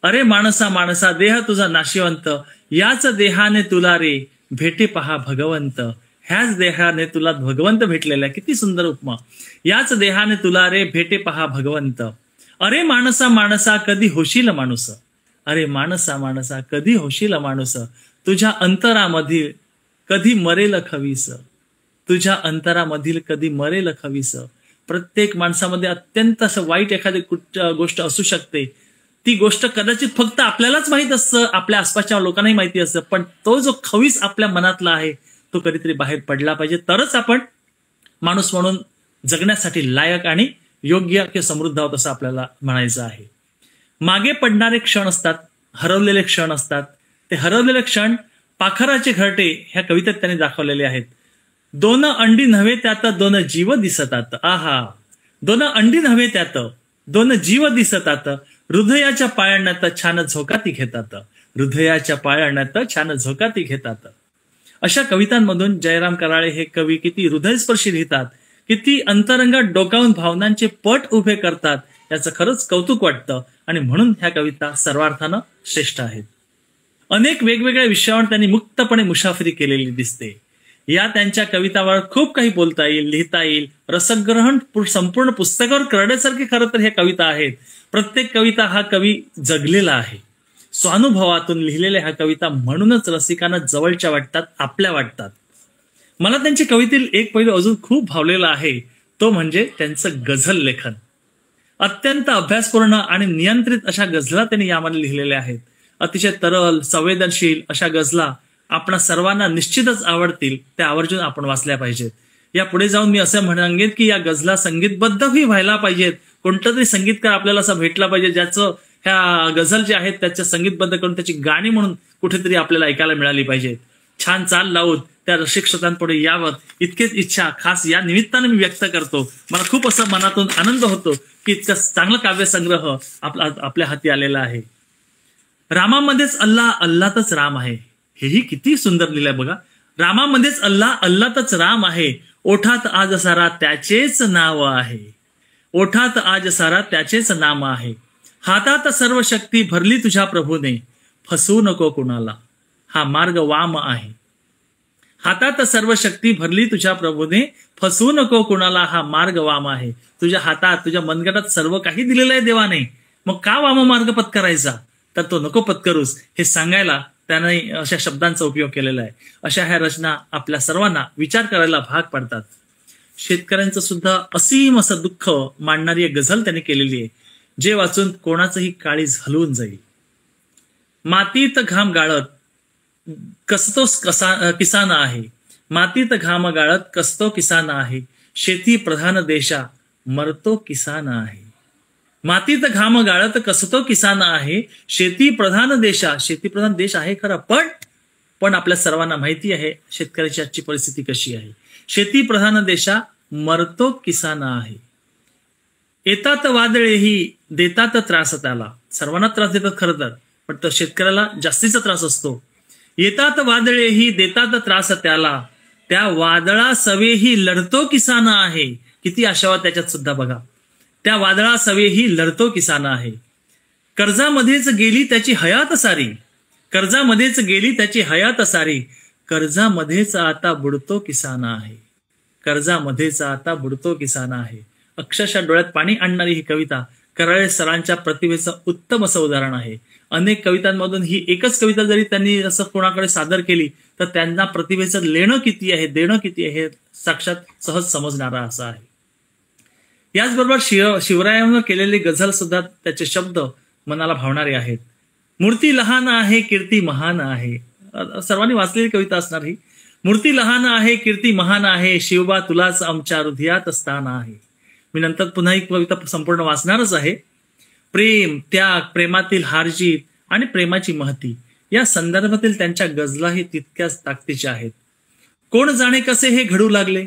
अरे माणसा माणसा देह तुझा नाशिवंत, याच देहाने तुला रे भेटे पहा भगवंत. ह्याच देहाने तुला भगवंत भेटलेला आहे. किती सुंदर उपमा. याच देहाने तुला रे भेटे पहा भगवंत. अरे माणसा माणसा कधी होशील माणूस, अरे माणसा माणसा कधी होशील माणूस, तुझ्या अंतरामधील कधी मरेल खवीस, तुझ्या अंतरामधील कधी मरेल खवीस. प्रत्येक माणसामध्ये अत्यंत असं वाईट एखादी गोष्ट असू शकते. ती गोष्ट कदाचित फक्त आपल्यालाच माहित असतं, आपल्या आसपासच्या लोकांनाही माहिती असतं, पण तो जो खवीस आपल्या मनातला आहे तो कधीतरी बाहेर पडला पाहिजे. तरच आपण माणूस म्हणून जगण्यासाठी लायक आणि योग्य किंवा समृद्ध आहोत असं आपल्याला म्हणायचं आहे. मागे पडणारे क्षण असतात, हरवलेले क्षण असतात. ते हरवलेले क्षण पाखराचे घरटे ह्या कवितेत त्यांनी दाखवलेले आहेत. दोन अंडी नव्हे त्यात दोन जीव दिसतात. आहा, दोन अंडी नव्हे त्यात दोन जीव दिसतात, हृदयाच्या पाळण्यात छान झोकाती घेतात, हृदयाच्या पाळण्यात छान झोकाती घेतात. अशा कवितांमधून जयराम कराळे हे कवी किती हृदयस्पर्शी लिहितात, किती अंतरंगात डोकावून भावनांचे पट उभे करतात, याचं खरंच कौतुक वाटतं. आणि म्हणून ह्या कविता सर्वार्थानं श्रेष्ठ आहेत. अनेक वेगवेगळ्या विषयावर त्यांनी मुक्तपणे मुसाफरी केलेली दिसते. या त्यांच्या कवितावर खूप काही बोलता येईल, लिहिता येईल. रसग्रहण संपूर्ण पुस्तकावर करण्यासारखी खरं तर ह्या कविता आहेत. प्रत्येक कविता हा कवी जगलेला आहे. स्वानुभवातून लिहिलेल्या ह्या कविता म्हणूनच रसिकांना जवळच्या वाटतात, आपल्या वाटतात. मला त्यांच्या कवितेतील एक पैलू अजून खूप भावलेला आहे, तो म्हणजे त्यांचं गझल लेखन. अत्यंत अभ्यासपूर्ण आणि नियंत्रित अशा गझला त्यांनी यामध्ये लिहिलेल्या आहेत. अतिशय तरल, संवेदनशील अशा गझला आपणा सर्वांना निश्चितच आवडतील. त्या आवर्जून आपण वाचल्या पाहिजेत. या पुढे जाऊन मी असं म्हणेन की या गझला संगीतबद्धही व्हायला पाहिजेत. कोणता तरी संगीतकार आपल्याला असा भेटला पाहिजे ज्याचं ह्या गझल जे आहेत त्याच्या संगीतबद्ध करून त्याची गाणी म्हणून कुठेतरी आपल्याला ऐकायला मिळाली पाहिजेत. छान चाल लावून त्या रसिक श्रोत्यांपुढे यावं इतकेच इच्छा खास या निमित्ताने मी व्यक्त करतो. मला खूप असं मनातून आनंद होतो की इतका चांगला काव्यसंग्रह आपल्या हाती आलेला आहे. रामामध्येच अल्लाह, अल्लातच राम आहे. हेही किती सुंदर लिहिलंय बघा. रामामध्येच अल्लाह, अल्लातच राम आहे. ओठात आज सारा त्याचेच नाव आहे. ओठात आज सारा त्याचेच नाम आहे. हातात सर्व शक्ती भरली तुझ्या प्रभूने, फसवू नको कुणाला हा मार्ग वाम आहे. हातात सर्व शक्ती भरली तुझ्या प्रभूने, फसवू नको कुणाला हा मार्ग वाम आहे. तुझ्या हातात, तुझ्या मनगटात सर्व काही दिलेलं आहे देवाने, मग का वाम मार्ग पत्करायचा? तर तो नको पत्करूस हे सांगायला त्याने अशा शब्दांचा उपयोग केलेला आहे. अशा ह्या रचना आपल्या सर्वांना विचार करायला भाग पडतात. शेतकऱ्यांचं सुद्धा असीम असं दुःख मांडणारी एक गझल त्यांनी केलेली आहे, जे वाचून कोणाचंही काळीज हलवून जाईल. मातीत घाम गाळत कसतो किसान आहे, मातीत घाम गाळत कसतो किसान आहे. शेती प्रधान देशा मरतो किसान आहे. मातीत घाम गाळत कसतो किसान आहे. शेती प्रधान देशा, शेती प्रधान देश आहे खरं, पण आपल्या सर्वांना माहिती आहे शेतकऱ्याची आजची परिस्थिती कशी आहे. शेती प्रधान देशा मरतो किसान आहे. येतात वादळेही देतात त्रास त्याला. सर्वांना त्रास देतात खरं तर, पण तो शेतकऱ्याला जास्तीचा त्रास असतो. येतात वादळेही देतात त्रास त्याला, त्या वादळा सवेही लढतो किसान आहे. किती आशावाद त्याच्यात सुद्धा बघा. त्या वादळा सवेही लढतो किसान आहे. कर्जामध्येच गेली त्याची हयात सारी, कर्जामध्येच गेली त्याची हयात सारी. कर्जामध्येच आता बुडतो किसान आहे. कर्जामध्येच आता बुडतो किसान आहे. अक्षरशः डोळ्यात पाणी आणणारी ही कविता कराळे सरांच्या प्रतिभेचं उत्तम असं उदाहरण आहे. अनेक कवितांमधून ही एकच कविता जरी त्यांनी असं कोणाकडे सादर केली तर त्यांना प्रतिभेचं लेणं किती आहे, देणं किती आहे हे साक्षात सहज समजणारा असं आहे. याचबरोबर शिवरायांवर केलेली गझल सुद्धा त्याचे शब्द मनाला भावणारे आहेत. मूर्ती लहान आहे कीर्ती महान आहे. सर्वांनी वाचलेली कविता असणार ही. मूर्ती लहान आहे कीर्ती महान आहे. शिवबा तुलाच आमच्या हृदयात स्थान आहे. मी नंतर पुन्हा ही कविता संपूर्ण वाचणारच आहे. प्रेम, त्याग, प्रेमातील हारजीत आणि प्रेमाची महती या संदर्भातील त्यांच्या गझलाही तितक्याच ताकदीच्या आहेत. कोण जाणे कसे हे घडू लागले,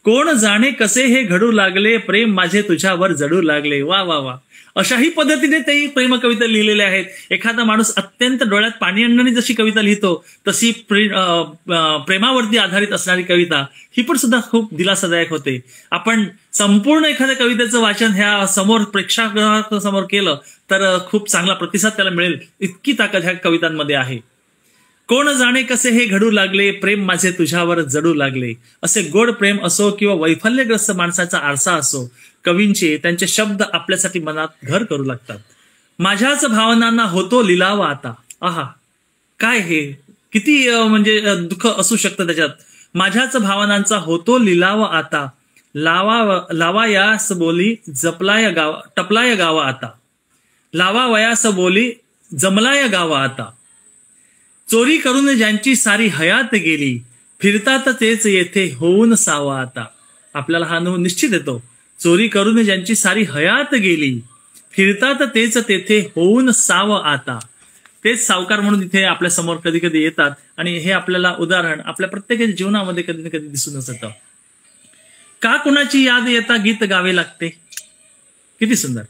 कोण जाणे कसे हे घडू लागले, प्रेम माझे तुझ्यावर जडू लागले. वा वा वा. अशाही पद्धतीने ते प्रेम कविता लिहिलेल्या आहेत. एखादा माणूस अत्यंत डोळ्यात पाणी आणणारी जशी कविता लिहितो तशी प्रेमावरती आधारित असणारी कविता ही पण सुद्धा खूप दिलासादायक होते. आपण संपूर्ण एखाद्या कवितेचं वाचन ह्या समोर प्रेक्षकांसमोर केलं तर खूप चांगला प्रतिसाद त्याला मिळेल, इतकी ताकद ह्या कवितांमध्ये आहे. कोण जाणे कसे हे घडू लागले, प्रेम माझे तुझ्यावर जडू लागले. असे गोड प्रेम असो किंवा वैफल्यग्रस्त माणसाचा आरसा असो, कवींचे त्यांचे शब्द आपल्यासाठी मनात घर करू लागतात. माझ्याच भावनांना होतो लिलाव आता. आहा, काय हे किती म्हणजे दुःख असू शकतं त्याच्यात. माझ्याच भावनांचा होतो लिलाव आता, लावा यास बोली टपलाय गावा आता, लावा वयास बोली जमलाय गावा आता. चोरी करून ज्यांची सारी हयात गेली, फिरतात तेच येथे होऊन सावा आता. आपल्याला हा अनुभव निश्चित येतो. चोरी करून ज्यांची सारी हयात गेली, फिरतात तेच तेथे होऊन साव आता. तेच सावकार म्हणून इथे आपल्या समोर कधी कधी येतात आणि हे आपल्याला उदाहरण आपल्या प्रत्येक जीवनामध्ये कधी ना कधी दिसूनच येतं. का कुणाची याद येता गीत गावे लागते. किती सुंदर.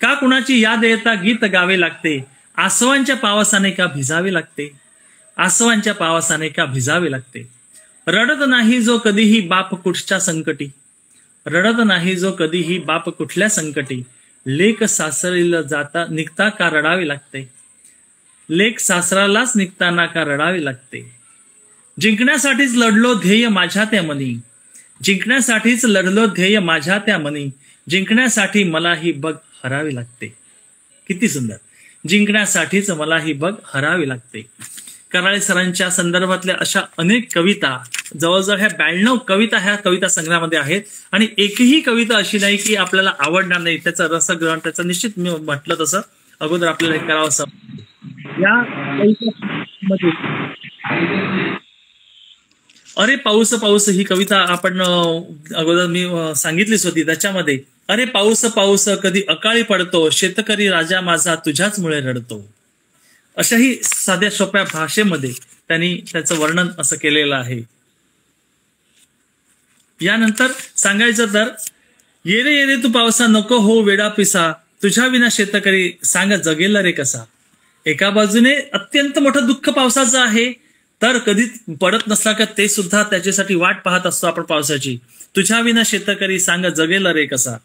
का कुणाची याद येता गीत गावे लागते, आसवांच्या पावसाने का भिजावे लागते, आसवांच्या पावसाने का भिजावे लागते. रडत नाही जो कधीही बाप कुठच्या संकटी, रडत नाही जो कधीही बाप कुठल्या संकटी, लेक सासरीला जाता निघता का रडावे लागते, लेक सासरालाच निघताना का रडावे लागते. जिंकण्यासाठीच लढलो ध्येय माझ्या त्या मनी, जिंकण्यासाठीच लढलो ध्येय माझ्या त्या मनी, जिंकण्यासाठी मलाही बघ हरावी लागते. किती सुंदर. जिंकण्यासाठीच मलाही बघ हरावी लागते. कराळे सरांच्या संदर्भातल्या अशा अनेक कविता, जवळजवळ ह्या 92 कविता ह्या कविता संग्रहामध्ये आहेत आणि एकही कविता अशी नाही की आपल्याला आवडणार नाही. त्याचं रसग्रहण त्याचं निश्चित मी म्हटलं तसं अगोदर आपल्याला हे करावं असं. या कवितेमध्ये अरे पाऊस पाऊस ही कविता आपण अगोदर मी सांगितलीच होती. त्याच्यामध्ये अरे पाऊस पाऊस कधी अकाळी पडतो, शेतकरी राजा माझा तुझ्याचमुळे रडतो. अशाही साध्या सोप्या भाषेमध्ये त्यांनी त्याचं वर्णन असं केलेलं आहे. यानंतर सांगायचं तर येरे येरे तू पावसा नको हो वेडा पिसा, तुझ्या विना शेतकरी सांग जगेल रे कसा. एका बाजूने अत्यंत मोठं दुःख पावसाचं आहे, तर कधी पडत नसला का ते सुद्धा त्याच्यासाठी वाट पाहत असतो आपण पावसाची. तुझ्या विना शेतकरी सांग जगेल रे कसा.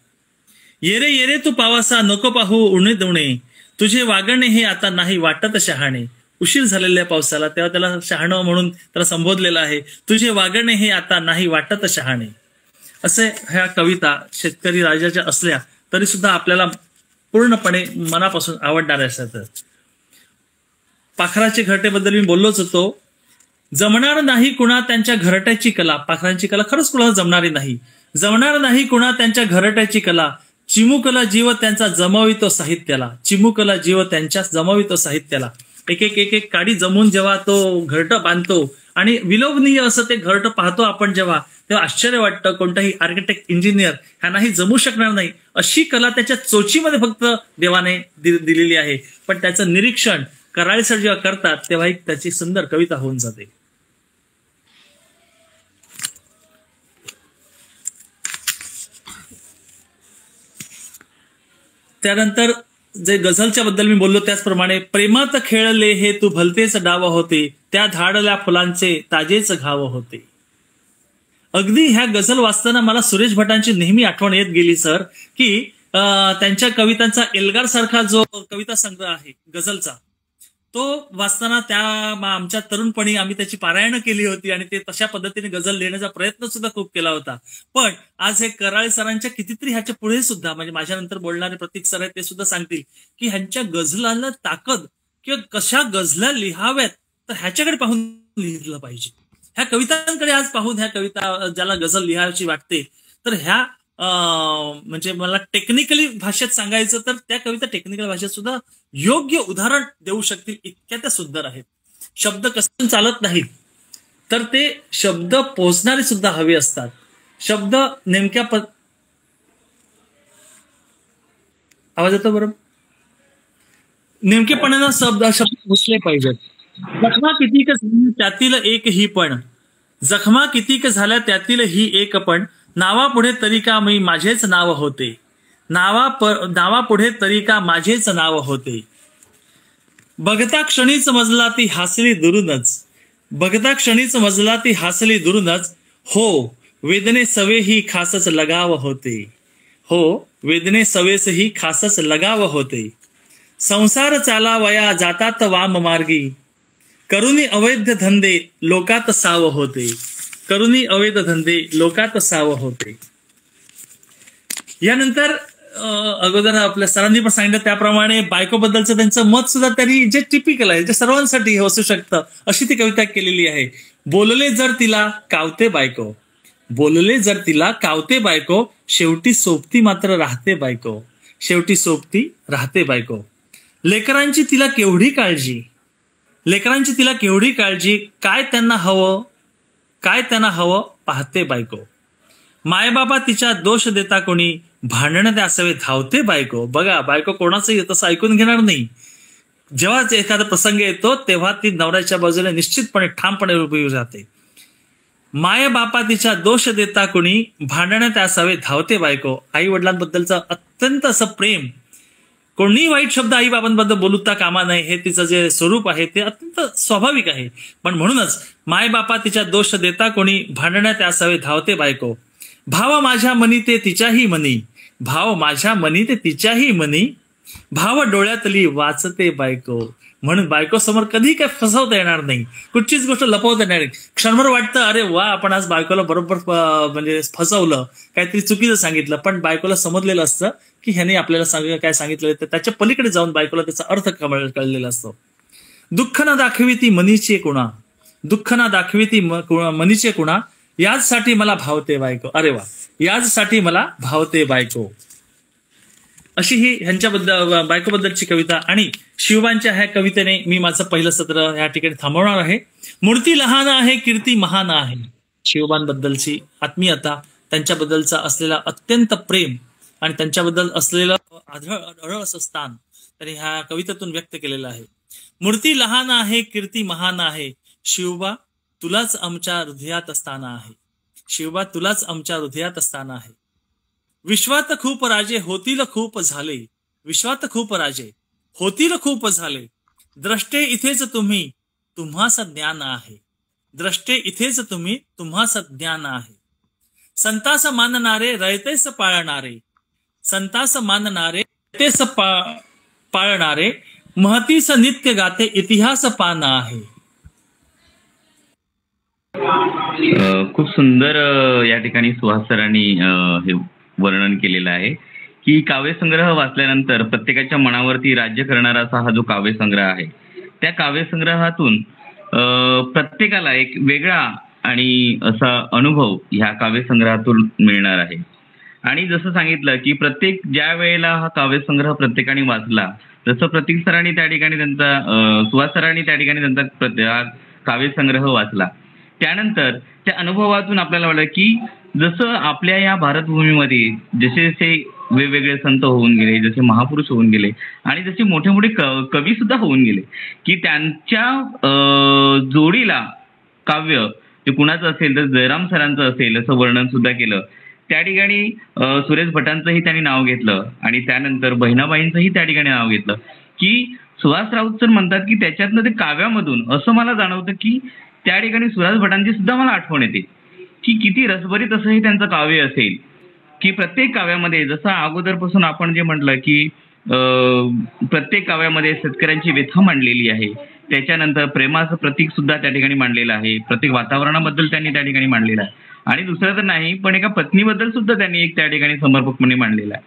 येरे येरे तू पावसा नको पाहू उणे दुणे, तुझे वागणे हे आता नाही वाटत शहाणे. उशीर झालेल्या पावसाला तेव्हा त्याला शहाणं म्हणून त्याला संबोधलेलं आहे. तुझे वागणे हे आता नाही वाटत शहाणे. असे ह्या कविता शेतकरी राजाच्या असल्या तरी सुद्धा आपल्याला पूर्णपणे मनापासून आवडणाऱ्या असतात. पाखराचे घरटेबद्दल मी बोललोच होतो. जमणार नाही कुणा त्यांच्या घरट्याची कला. पाखरांची कला खरंच कुणाला जमणारी नाही. जमणार नाही कुणा त्यांच्या घरट्याची कला, चिमुकला जीव त्यांचा जमवितो साहित्याला. चिमुकला जीव त्यांच्या जमवितो साहित्याला. एक एक एक एक काडी जमून जेव्हा तो घरट बांधतो आणि विलोभनीय असं ते घरट पाहतो आपण जेव्हा, तेव्हा आश्चर्य वाटतं. कोणताही आर्किटेक्ट इंजिनियर ह्यांनाही जमू शकणार नाही अशी कला त्याच्या चोचीमध्ये फक्त देवाने दिलेली आहे. पण त्याचं निरीक्षण कराळे सर जेव्हा करतात तेव्हा एक त्याची सुंदर कविता होऊन जाते. त्यानंतर जे गझलच्या बद्दल मी बोललो त्याचप्रमाणे प्रेमात खेळले हे तू भलतेच डाव होते, त्या धाडल्या फुलांचे ताजेच घाव होते. अगदी ह्या गझल वाचताना मला सुरेश भटांची नेहमी आठवण येत गेली सर, की त्यांच्या कवितांचा एल्गार सारखा जो कविता संग्रह आहे गझलचा, तो वाचताना त्या आमच्या तरुणपणी आम्ही त्याची पारायण केली होती आणि ते तशा पद्धतीने गझल लिहिण्याचा प्रयत्न सुद्धा खूप केला होता. पण आज हे कराळे सरांच्या कितीतरी ह्याच्या पुढे सुद्धा म्हणजे माझ्यानंतर बोलणारे प्रतीक सर आहेत ते सुद्धा सांगतील की ह्यांच्या गझलाला ताकद किंवा कशा गझला लिहाव्यात तर ह्याच्याकडे पाहून लिहिलं पाहिजे. ह्या कवितांकडे आज पाहून ह्या कविता ज्याला गझल लिहायची वाटते तर ह्या म्हणजे मला टेक्निकली भाषेत सांगायचं तर त्या कविता टेक्निकल भाषेत सुद्धा योग्य उदाहरण देऊ शकतील इतक्या त्या सुंदर आहेत. शब्द कसे चालत नाहीत तर ते शब्द पोहोचणारे सुद्धा हवे असतात. शब्द नेमक्या आवाज येतो बरोबर? नेमकेपणानं शब्द घुसले पाहिजेत. जखमा कितीक झाल्या त्यातील एक ही पण, जखमा कितीक झाल्या त्यातील ही एक पण, नावापुढे तरी का मी माझेच नाव होते, नावापुढे तरी का माझेच नाव होते. बघता क्षणीच मजला ती हसली दुरूनच, बघता क्षणीच मजला ती हसली दुरूनच, हो वेदने सवे ही खासच लगाव होते, हो वेदने सवेस ही खासच लगाव होते. संसार चालावया जातात वाम मार्गी, करुणी अवैध धंदे लोकात साव होते, करुणी अवैध धंदे लोकात साव होते. यानंतर अगोदर आपल्या सरांनी पण सांगितलं त्याप्रमाणे बायकोबद्दलचं त्यांचं मत सुद्धा त्यांनी जे टिपिकल आहे, जे सर्वांसाठी असू शकतं अशी ती कविता केलेली आहे. बोलले जर तिला कावते बायको, बोलले जर तिला कावते बायको, शेवटी सोबती मात्र राहते बायको, शेवटी सोबती राहते बायको. लेकरांची तिला केवढी काळजी, लेकरांची तिला केवढी काळजी, काय त्यांना हवं, काय त्यांना हवं पाहते बायको. मायबाबा तिच्या दोष देता कोणी, भांडण असावे धावते बायको. बघा, बायको कोणाचंही तसं ऐकून घेणार नाही. जेव्हा एखादा प्रसंग येतो तेव्हा ती नवऱ्याच्या बाजूने निश्चितपणे ठामपणे उभी राहते. माय बापा तिच्या दोष देता कोणी, भांडण्यात असावे धावते बायको. आई वडिलांबद्दलचं अत्यंत असं प्रेम, कोणीही वाईट शब्द आई बाबांबद्दल बोलता कामा नये, हे तिचं जे स्वरूप आहे ते अत्यंत स्वाभाविक आहे. पण म्हणूनच माय बापा तिच्या दोष देता कोणी, भांडण्यात असावे धावते बायको. भाव माझ्या मनी ते तिच्याही मनी, भाव माझ्या मनी ते तिच्याही मनी, भाव डोळ्यातली वाचते बायको. म्हणून बायको समोर कधी काय फसवता येणार नाही, कुठचीच गोष्ट लपवता येणार नाही. क्षणभर वाटतं अरे वा आपण आज बायकोला बरोबर म्हणजे फसवलं, काहीतरी चुकीचं सांगितलं, पण बायकोला समजलेलं असतं की ह्याने आपल्याला काय सांगितलं तर त्याच्या पलीकडे जाऊन बायकोला त्याचा अर्थ कळलेला असतो. दुःख ना दाखवी ती मनीचे कुणा, दुःख ना दाखवी ती मनीचे कुणा, याचसाठी मला भावते बायको. अरे वा, याचसाठी मला भावते बायको. अशी ही ह्यांच्याबद्दल बायकोबद्दलची कविता. आणि शिवबांच्या ह्या कवितेने मी माझं पहिलं सत्र ह्या ठिकाणी थांबवणार आहे. मूर्ती लहान आहे कीर्ती महान आहे. शिवबांबद्दलची आत्मीयता, त्यांच्याबद्दलचा असलेला अत्यंत प्रेम आणि त्यांच्याबद्दल असलेलं आढळ असं स्थान त्यांनी ह्या कवितेतून व्यक्त केलेलं आहे. मूर्ती लहान आहे कीर्ती महान आहे, शिवबा तुलाच आमच्या हृदयात स्थान आहे, शिवबा तुलाच आमच्या हृदयात स्थान आहे. विश्वात खूप राजे होतील खूप झाले, विश्वात खूप राजे होतील खूप झाले, द्रष्टे इथेच तुम्ही तुम्हास ज्ञान आहे, द्रष्टे इथेच तुम्ही तुम्हास ज्ञान आहे. संतास मानणारे रयतेस पाळणारे, संतास मानणारे रयतेस पाळणारे, महतीस नित्य गाते इतिहास पान आहे. खूप सुंदर या ठिकाणी सुहास सरांनी हे वर्णन केलेलं आहे की काव्यसंग्रह वाचल्यानंतर प्रत्येकाच्या मनावरती राज्य करणारा असा हा जो काव्यसंग्रह आहे, त्या काव्यसंग्रहातून प्रत्येकाला एक वेगळा आणि असा अनुभव ह्या काव्यसंग्रहातून मिळणार आहे. आणि जसं सांगितलं की प्रत्येक ज्या वेळेला हा काव्यसंग्रह प्रत्येकाने वाचला, जसं प्रतीक सरांनी त्या ठिकाणी त्यांचा, सुहास सरांनी त्या ठिकाणी त्यांचा काव्यसंग्रह वाचला, त्यानंतर त्या अनुभवातून आपल्याला वाटलं की जसं आपल्या या भारतभूमीमध्ये जसे जसे वेगवेगळे संत होऊन गेले, जसे महापुरुष होऊन गेले आणि जसे मोठे मोठे कवी सुद्धा होऊन गेले की त्यांच्या जोडीला काव्य जे कुणाचं असेल तर जयराम सरांचं असेल असं वर्णन सुद्धा केलं. त्या ठिकाणी सुरेश भटांचंही त्यांनी नाव घेतलं आणि त्यानंतर बहिणाबाईंचंही त्या ठिकाणी नाव घेतलं की सुहास राऊत सर म्हणतात की त्याच्यातनं ते काव्यामधून असं मला जाणवतं की त्या ठिकाणी सुहास भटांची सुद्धा मला आठवण येते की किती रसभरीत असं हे त्यांचं काव्य असेल की प्रत्येक काव्यामध्ये जसं अगोदरपासून आपण जे म्हटलं की प्रत्येक काव्यामध्ये शेतकऱ्यांची व्यथा मांडलेली आहे, त्याच्यानंतर प्रेमाचं प्रतीक सुद्धा त्या ठिकाणी मांडलेलं आहे, प्रत्येक वातावरणाबद्दल त्यांनी त्या ठिकाणी मांडलेलं आहे आणि दुसरं तर नाही पण एका पत्नीबद्दल सुद्धा त्यांनी एक त्या ठिकाणी समर्पकपणे मांडलेलं आहे.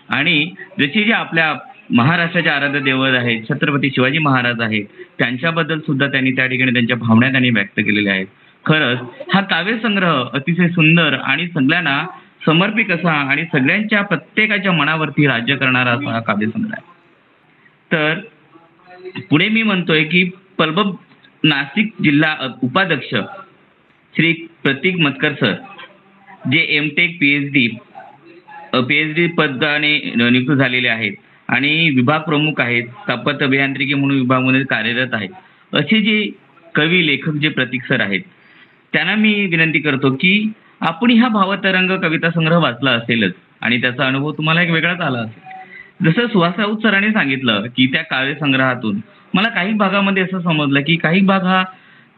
आणि जसे जे आपल्या महाराष्ट्राचे आराध्य दैवत आहेत छत्रपती शिवाजी महाराज आहेत, त्यांच्याबद्दल सुद्धा त्यांनी त्या ठिकाणी त्यांच्या भावना त्यांनी व्यक्त केलेल्या आहेत. खरंच हा काव्यसंग्रह अतिशय सुंदर आणि सगळ्यांना समर्पित असा आणि सगळ्यांच्या प्रत्येकाच्या मनावरती राज्य करणारा असा हा काव्यसंग्रह आहे. तर पुढे मी म्हणतोय की पलबब नाशिक जिल्हा उपाध्यक्ष श्री प्रतीक मतकर सर जे एमटेक पीएचडी पदाने नियुक्त झालेले आहेत आणि विभाग प्रमुख आहेत, स्थापत्य अभियांत्रिकी म्हणून विभागामध्ये कार्यरत आहेत, असे जे कवी लेखक जे प्रतीक सर आहेत, त्यांना मी विनंती करतो की आपण हा भावतरंग कविता संग्रह वाचला असेलच आणि त्याचा अनुभव तुम्हाला एक वेगळाच आला असेल. जसं सुहास राऊत सरांनी सांगितलं की त्या काव्य संग्रहातून मला काही भागामध्ये असं समजलं की काही भाग हा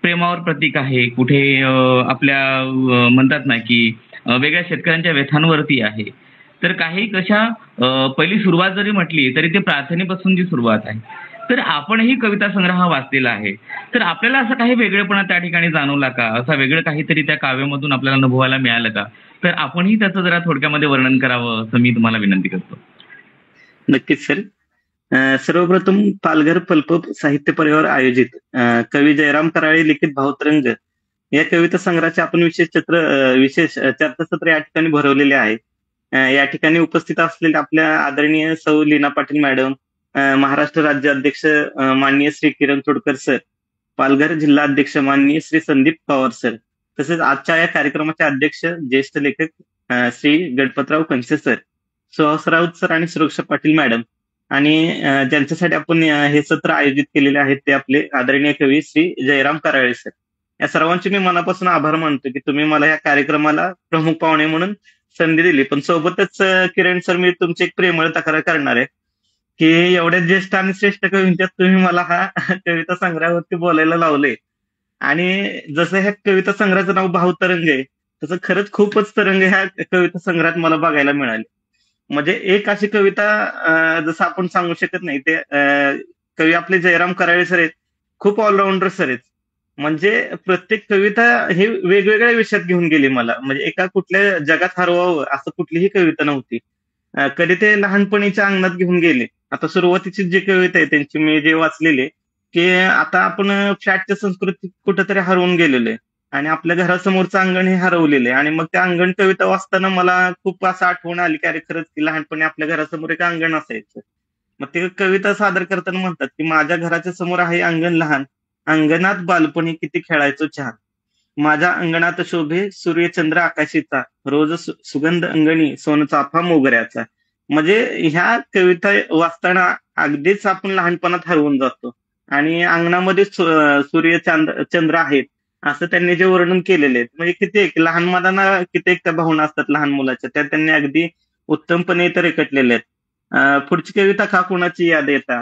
प्रेमावर प्रतीक आहे, कुठे आपल्या म्हणतात ना की वेगळ्या शेतकऱ्यांच्या व्यथांवरती आहे, तर काही कशा पहिली सुरुवात जरी म्हटली तरी ते प्रार्थनेपासून जी सुरुवात आहे. तर आपणही कविता संग्रह हा वाचलेला आहे, तर आपल्याला असं काही वेगळेपणा त्या ठिकाणी जाणवला का? असं वेगळं काहीतरी त्या काव्यामधून आपल्याला अनुभवायला मिळालं का? तर आपणही त्याचं जरा थोडक्यामध्ये वर्णन करावं असं मी तुम्हाला विनंती करतो. नक्कीच सर. सर्वप्रथम पालघर पल्प साहित्य परिवार आयोजित कवी जयराम कराळे लिखित भावतरंग या कविता संग्रहाचे आपण विशेष चर्चासत्र या ठिकाणी भरवलेले आहे. या ठिकाणी उपस्थित असलेले आपल्या आदरणीय सौ लीना पाटील मॅडम, महाराष्ट्र राज्य अध्यक्ष माननीय श्री किरण तोडकर सर, पालघर जिल्हा अध्यक्ष माननीय श्री संदीप पवार सर, तसेच आजच्या या कार्यक्रमाचे अध्यक्ष ज्येष्ठ लेखक श्री गणपतराव कंसे सर, सुहास राऊत सर आणि सुरक्षा पाटील मॅडम, आणि ज्यांच्यासाठी आपण हे सत्र आयोजित केलेले आहेत ते आपले आदरणीय कवी श्री जयराम कराळे सर. या सर्वांचे मी मनापासून आभार मानतो की तुम्ही मला या कार्यक्रमाला प्रमुख पाहुणे म्हणून संधी दिली. पण सोबतच किरण सर, मी तुमची एक प्रेमळ तक्रार करणार आहे की एवढ्या ज्येष्ठ आणि श्रेष्ठ कवींच्यात तुम्ही मला हा कविता संग्रहावरती बोलायला लावले. आणि जसं ह्या कविता संग्रहाचं नाव भावतरंग आहे, तसं खरंच खूपच तरंग ह्या कविता संग्रहात मला बघायला मिळाले. म्हणजे एक अशी कविता जसं आपण सांगू शकत नाही, ते कवी आपले जयराम कराळे सर आहेत, खूप ऑलराऊंडर सर आहेत. म्हणजे प्रत्येक कविता हे वेगवेगळ्या विषयात घेऊन गेली मला. म्हणजे एका कुठल्या जगात हरवावं असं कुठलीही कविता नव्हती. कधी ते लहानपणीच्या अंगणात घेऊन गेले. आता सुरुवातीची जी कविता आहे त्यांची मी जे वाचलेली, की आता आपण फ्लॅटच्या संस्कृतीत कुठेतरी हरवून गेलेलो आहे आणि आपल्या घरासमोरचं अंगण हे हरवलेलं आहे. आणि मग त्या अंगण कविता वाचताना मला खूप असं आठवण आली की अरे खरंच की लहानपणी आपल्या घरासमोर एक अंगण असायचं. मग ते कविता सादर करताना म्हणतात की माझ्या घराच्या समोर आहे अंगण लहान, अंगणात बालपणी किती खेळायचो छान, माझ्या अंगणात शोभे सूर्यचंद्र आकाशीचा, रोज सुगंध अंगणी सोनचाफा मोगऱ्याचा. म्हणजे ह्या कविता वाचताना अगदीच आपण लहानपणात हरवून जातो. आणि अंगणामध्ये चंद्र आहेत असं त्यांनी जे वर्णन केलेले आहेत, म्हणजे किती एक लहान मुलांना किती एक त्या भावना असतात लहान मुलाच्या, त्या त्यांनी अगदी उत्तमपणे इथं रेखटलेल्या आहेत. पुढची कविता का कुणाची याद येता,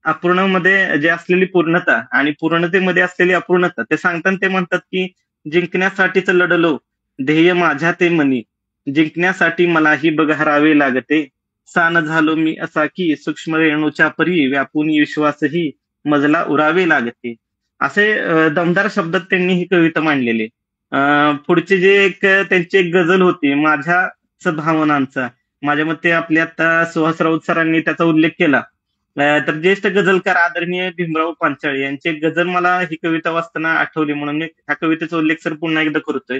अपूर्ण मध्ये जे असलेली पूर्णता आणि पूर्णतेमध्ये असलेली अपूर्णता, ते सांगताना ते म्हणतात की जिंकण्यासाठीच लढलो ध्येय माझ्या ते मनी, जिंकण्यासाठी मलाही बघ हरावे लागते, सान झालो मी असा की सूक्ष्म रेणूच्या परी व्यापून विश्वासही मजला उरावे लागते. असे दमदार शब्दात त्यांनी ही कविता मांडलेली. पुढची जे एक त्यांची एक गझल होती माझ्याच भावनांचा, माझ्या मते आपल्या आता सुहास राऊत सरांनी त्याचा उल्लेख केला. तर ज्येष्ठ गझलकार आदरणीय भीमराव पांचाळे यांची एक गझल मला ही कविता वाचताना आठवली, म्हणून मी ह्या कवितेचा उल्लेख सर पुन्हा एकदा करतोय.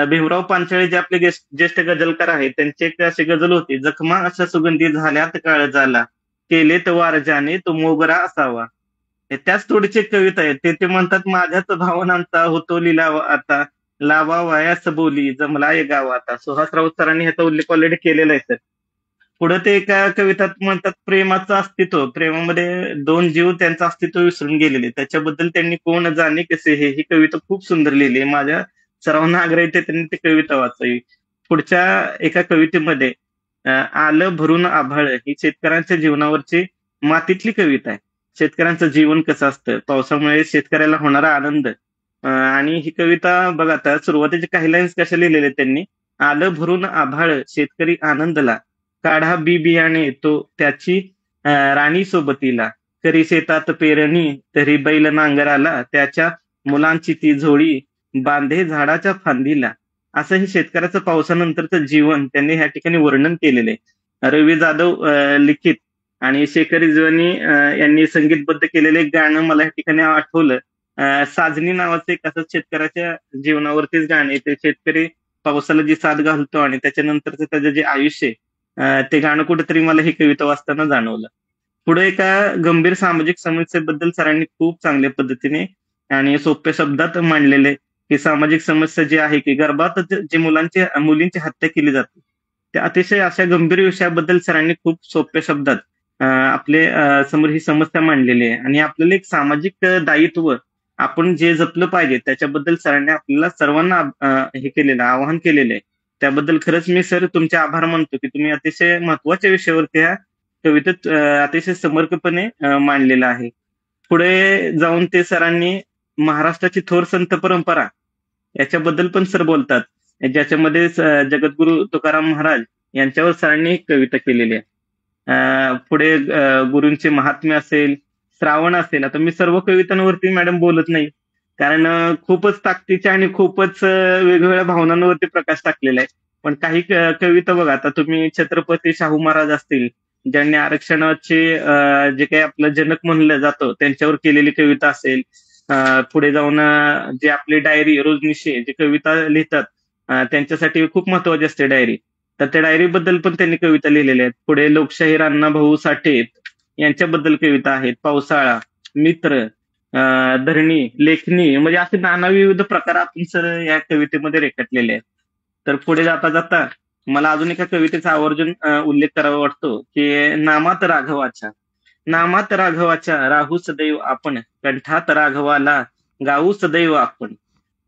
भीमराव पांचाळे जे आपले ज्येष्ठ गझलकार आहेत, त्यांची एक अशी गझल होती, जखमा अशा सुगंधी झाल्यात काळ झाला, केले तर वारजाने तो मोगरा असावा. त्याच थोडीची एक कविता आहे, ते म्हणतात माझ्याच भावनांचा होतो लिलाव आता, लावा वायास बोली जमला ये गाव आता. सुहास राऊत सरांनी ह्याचा उल्लेख ऑलरेडी केलेला आहे सर. पुढे ते एका कवितात म्हणतात प्रेमाचं अस्तित्व, प्रेमामध्ये दोन जीव त्यांचं अस्तित्व विसरून गेलेले, त्याच्याबद्दल त्यांनी कोण जाणे कसे हे, ही कविता खूप सुंदर लिहिली आहे. माझ्या सर्वांना आग्रह आहे त्यांनी ती कविता वाचावी. पुढच्या एका कवितेमध्ये आलं भरून आभाळ ही शेतकऱ्यांच्या जीवनावरची मातीतली कविता आहे. शेतकऱ्यांचं जीवन कसं असतं, पावसामुळे शेतकऱ्याला होणारा आनंद. आणि ही कविता बघा, आता सुरुवातीचे काही लाईन्स कशा लिहिलेले त्यांनी, आलं भरून आभाळ शेतकरी आनंदला, काढा बी बियाणे तो त्याची राणी सोबतीला, करी शेतात पेरणी तरी बैल नांगराला, त्याच्या मुलांची ती झोळी बांधे झाडाच्या फांदीला. असं हे शेतकऱ्याचं पावसानंतरचं जीवन त्यांनी ह्या ठिकाणी वर्णन केलेलं आहे. रवी जाधव लिखित आणि शेखर रिजवानी यांनी संगीतबद्ध केलेलं एक गाणं मला ह्या ठिकाणी आठवलं. साजनी नावाचं एक असं शेतकऱ्याच्या जीवनावरतीच गाणं, ते शेतकरी पावसाला जी साथ घालतो आणि त्याच्यानंतरचं त्याचं जे आयुष्य, ते गाणं कुठेतरी मला ही कविता वाचताना जाणवलं. पुढे एका गंभीर सामाजिक समस्येबद्दल सरांनी खूप चांगल्या पद्धतीने आणि सोप्या शब्दात मांडलेले, की सामाजिक समस्या जी आहे की गर्भात जे मुलींची हत्या केली जाते, त्या अतिशय अशा गंभीर विषयाबद्दल सरांनी खूप सोप्या शब्दात आपले समोर ही समस्या मांडलेली आहे. आणि आपल्याला एक सामाजिक दायित्व आपण जे जपलं पाहिजे त्याच्याबद्दल सरांनी आपल्याला सर्वांना हे केलेलं आवाहन केलेलं आहे. त्याबद्दल खरंच मी सर तुमचे आभार मानतो की तुम्ही अतिशय महत्वाच्या विषयावरती ह्या कवितेत अतिशय समर्पकपणे मांडलेलं आहे. पुढे जाऊन ते सरांनी महाराष्ट्राची थोर संत परंपरा याच्याबद्दल पण सर बोलतात, ज्याच्यामध्ये जगद्गुरु तुकाराम महाराज यांच्यावर सरांनी एक कविता केलेली आहे. पुढे गुरूंचे महात्म्य असेल, श्रावण असेल. आता मी सर्व कवितांवरती मॅडम बोलत नाही, कारण खूपच ताकदीच्या आणि खूपच वेगवेगळ्या भावनांवरती प्रकाश टाकलेला आहे. पण काही कविता बघा, आता तुम्ही छत्रपती शाहू महाराज असतील, ज्यांनी आरक्षणाचे जे काही आपलं जनक म्हणलं जातं त्यांच्यावर केलेली कविता असेल. पुढे जाऊन जे आपली डायरी रोजनिशी जे कविता लिहितात त्यांच्यासाठी खूप महत्वाची असते डायरी, तर त्या डायरीबद्दल पण त्यांनी कविता लिहिलेल्या आहेत. पुढे लोकशाहीर अण्णाभाऊ साठे यांच्याबद्दल कविता आहेत. पावसाळा, मित्र, धरणी, लेखणी, म्हणजे असे नाना विविध प्रकार आपण सर या कवितेमध्ये रेखाटलेले आहेत. तर पुढे जाता जाता मला अजून एका कवितेचा आवर्जून उल्लेख करावा वाटतो की नामात राघवाच्या राहू सदैव आपण, कंठात राघवाला गाऊ सदैव आपण.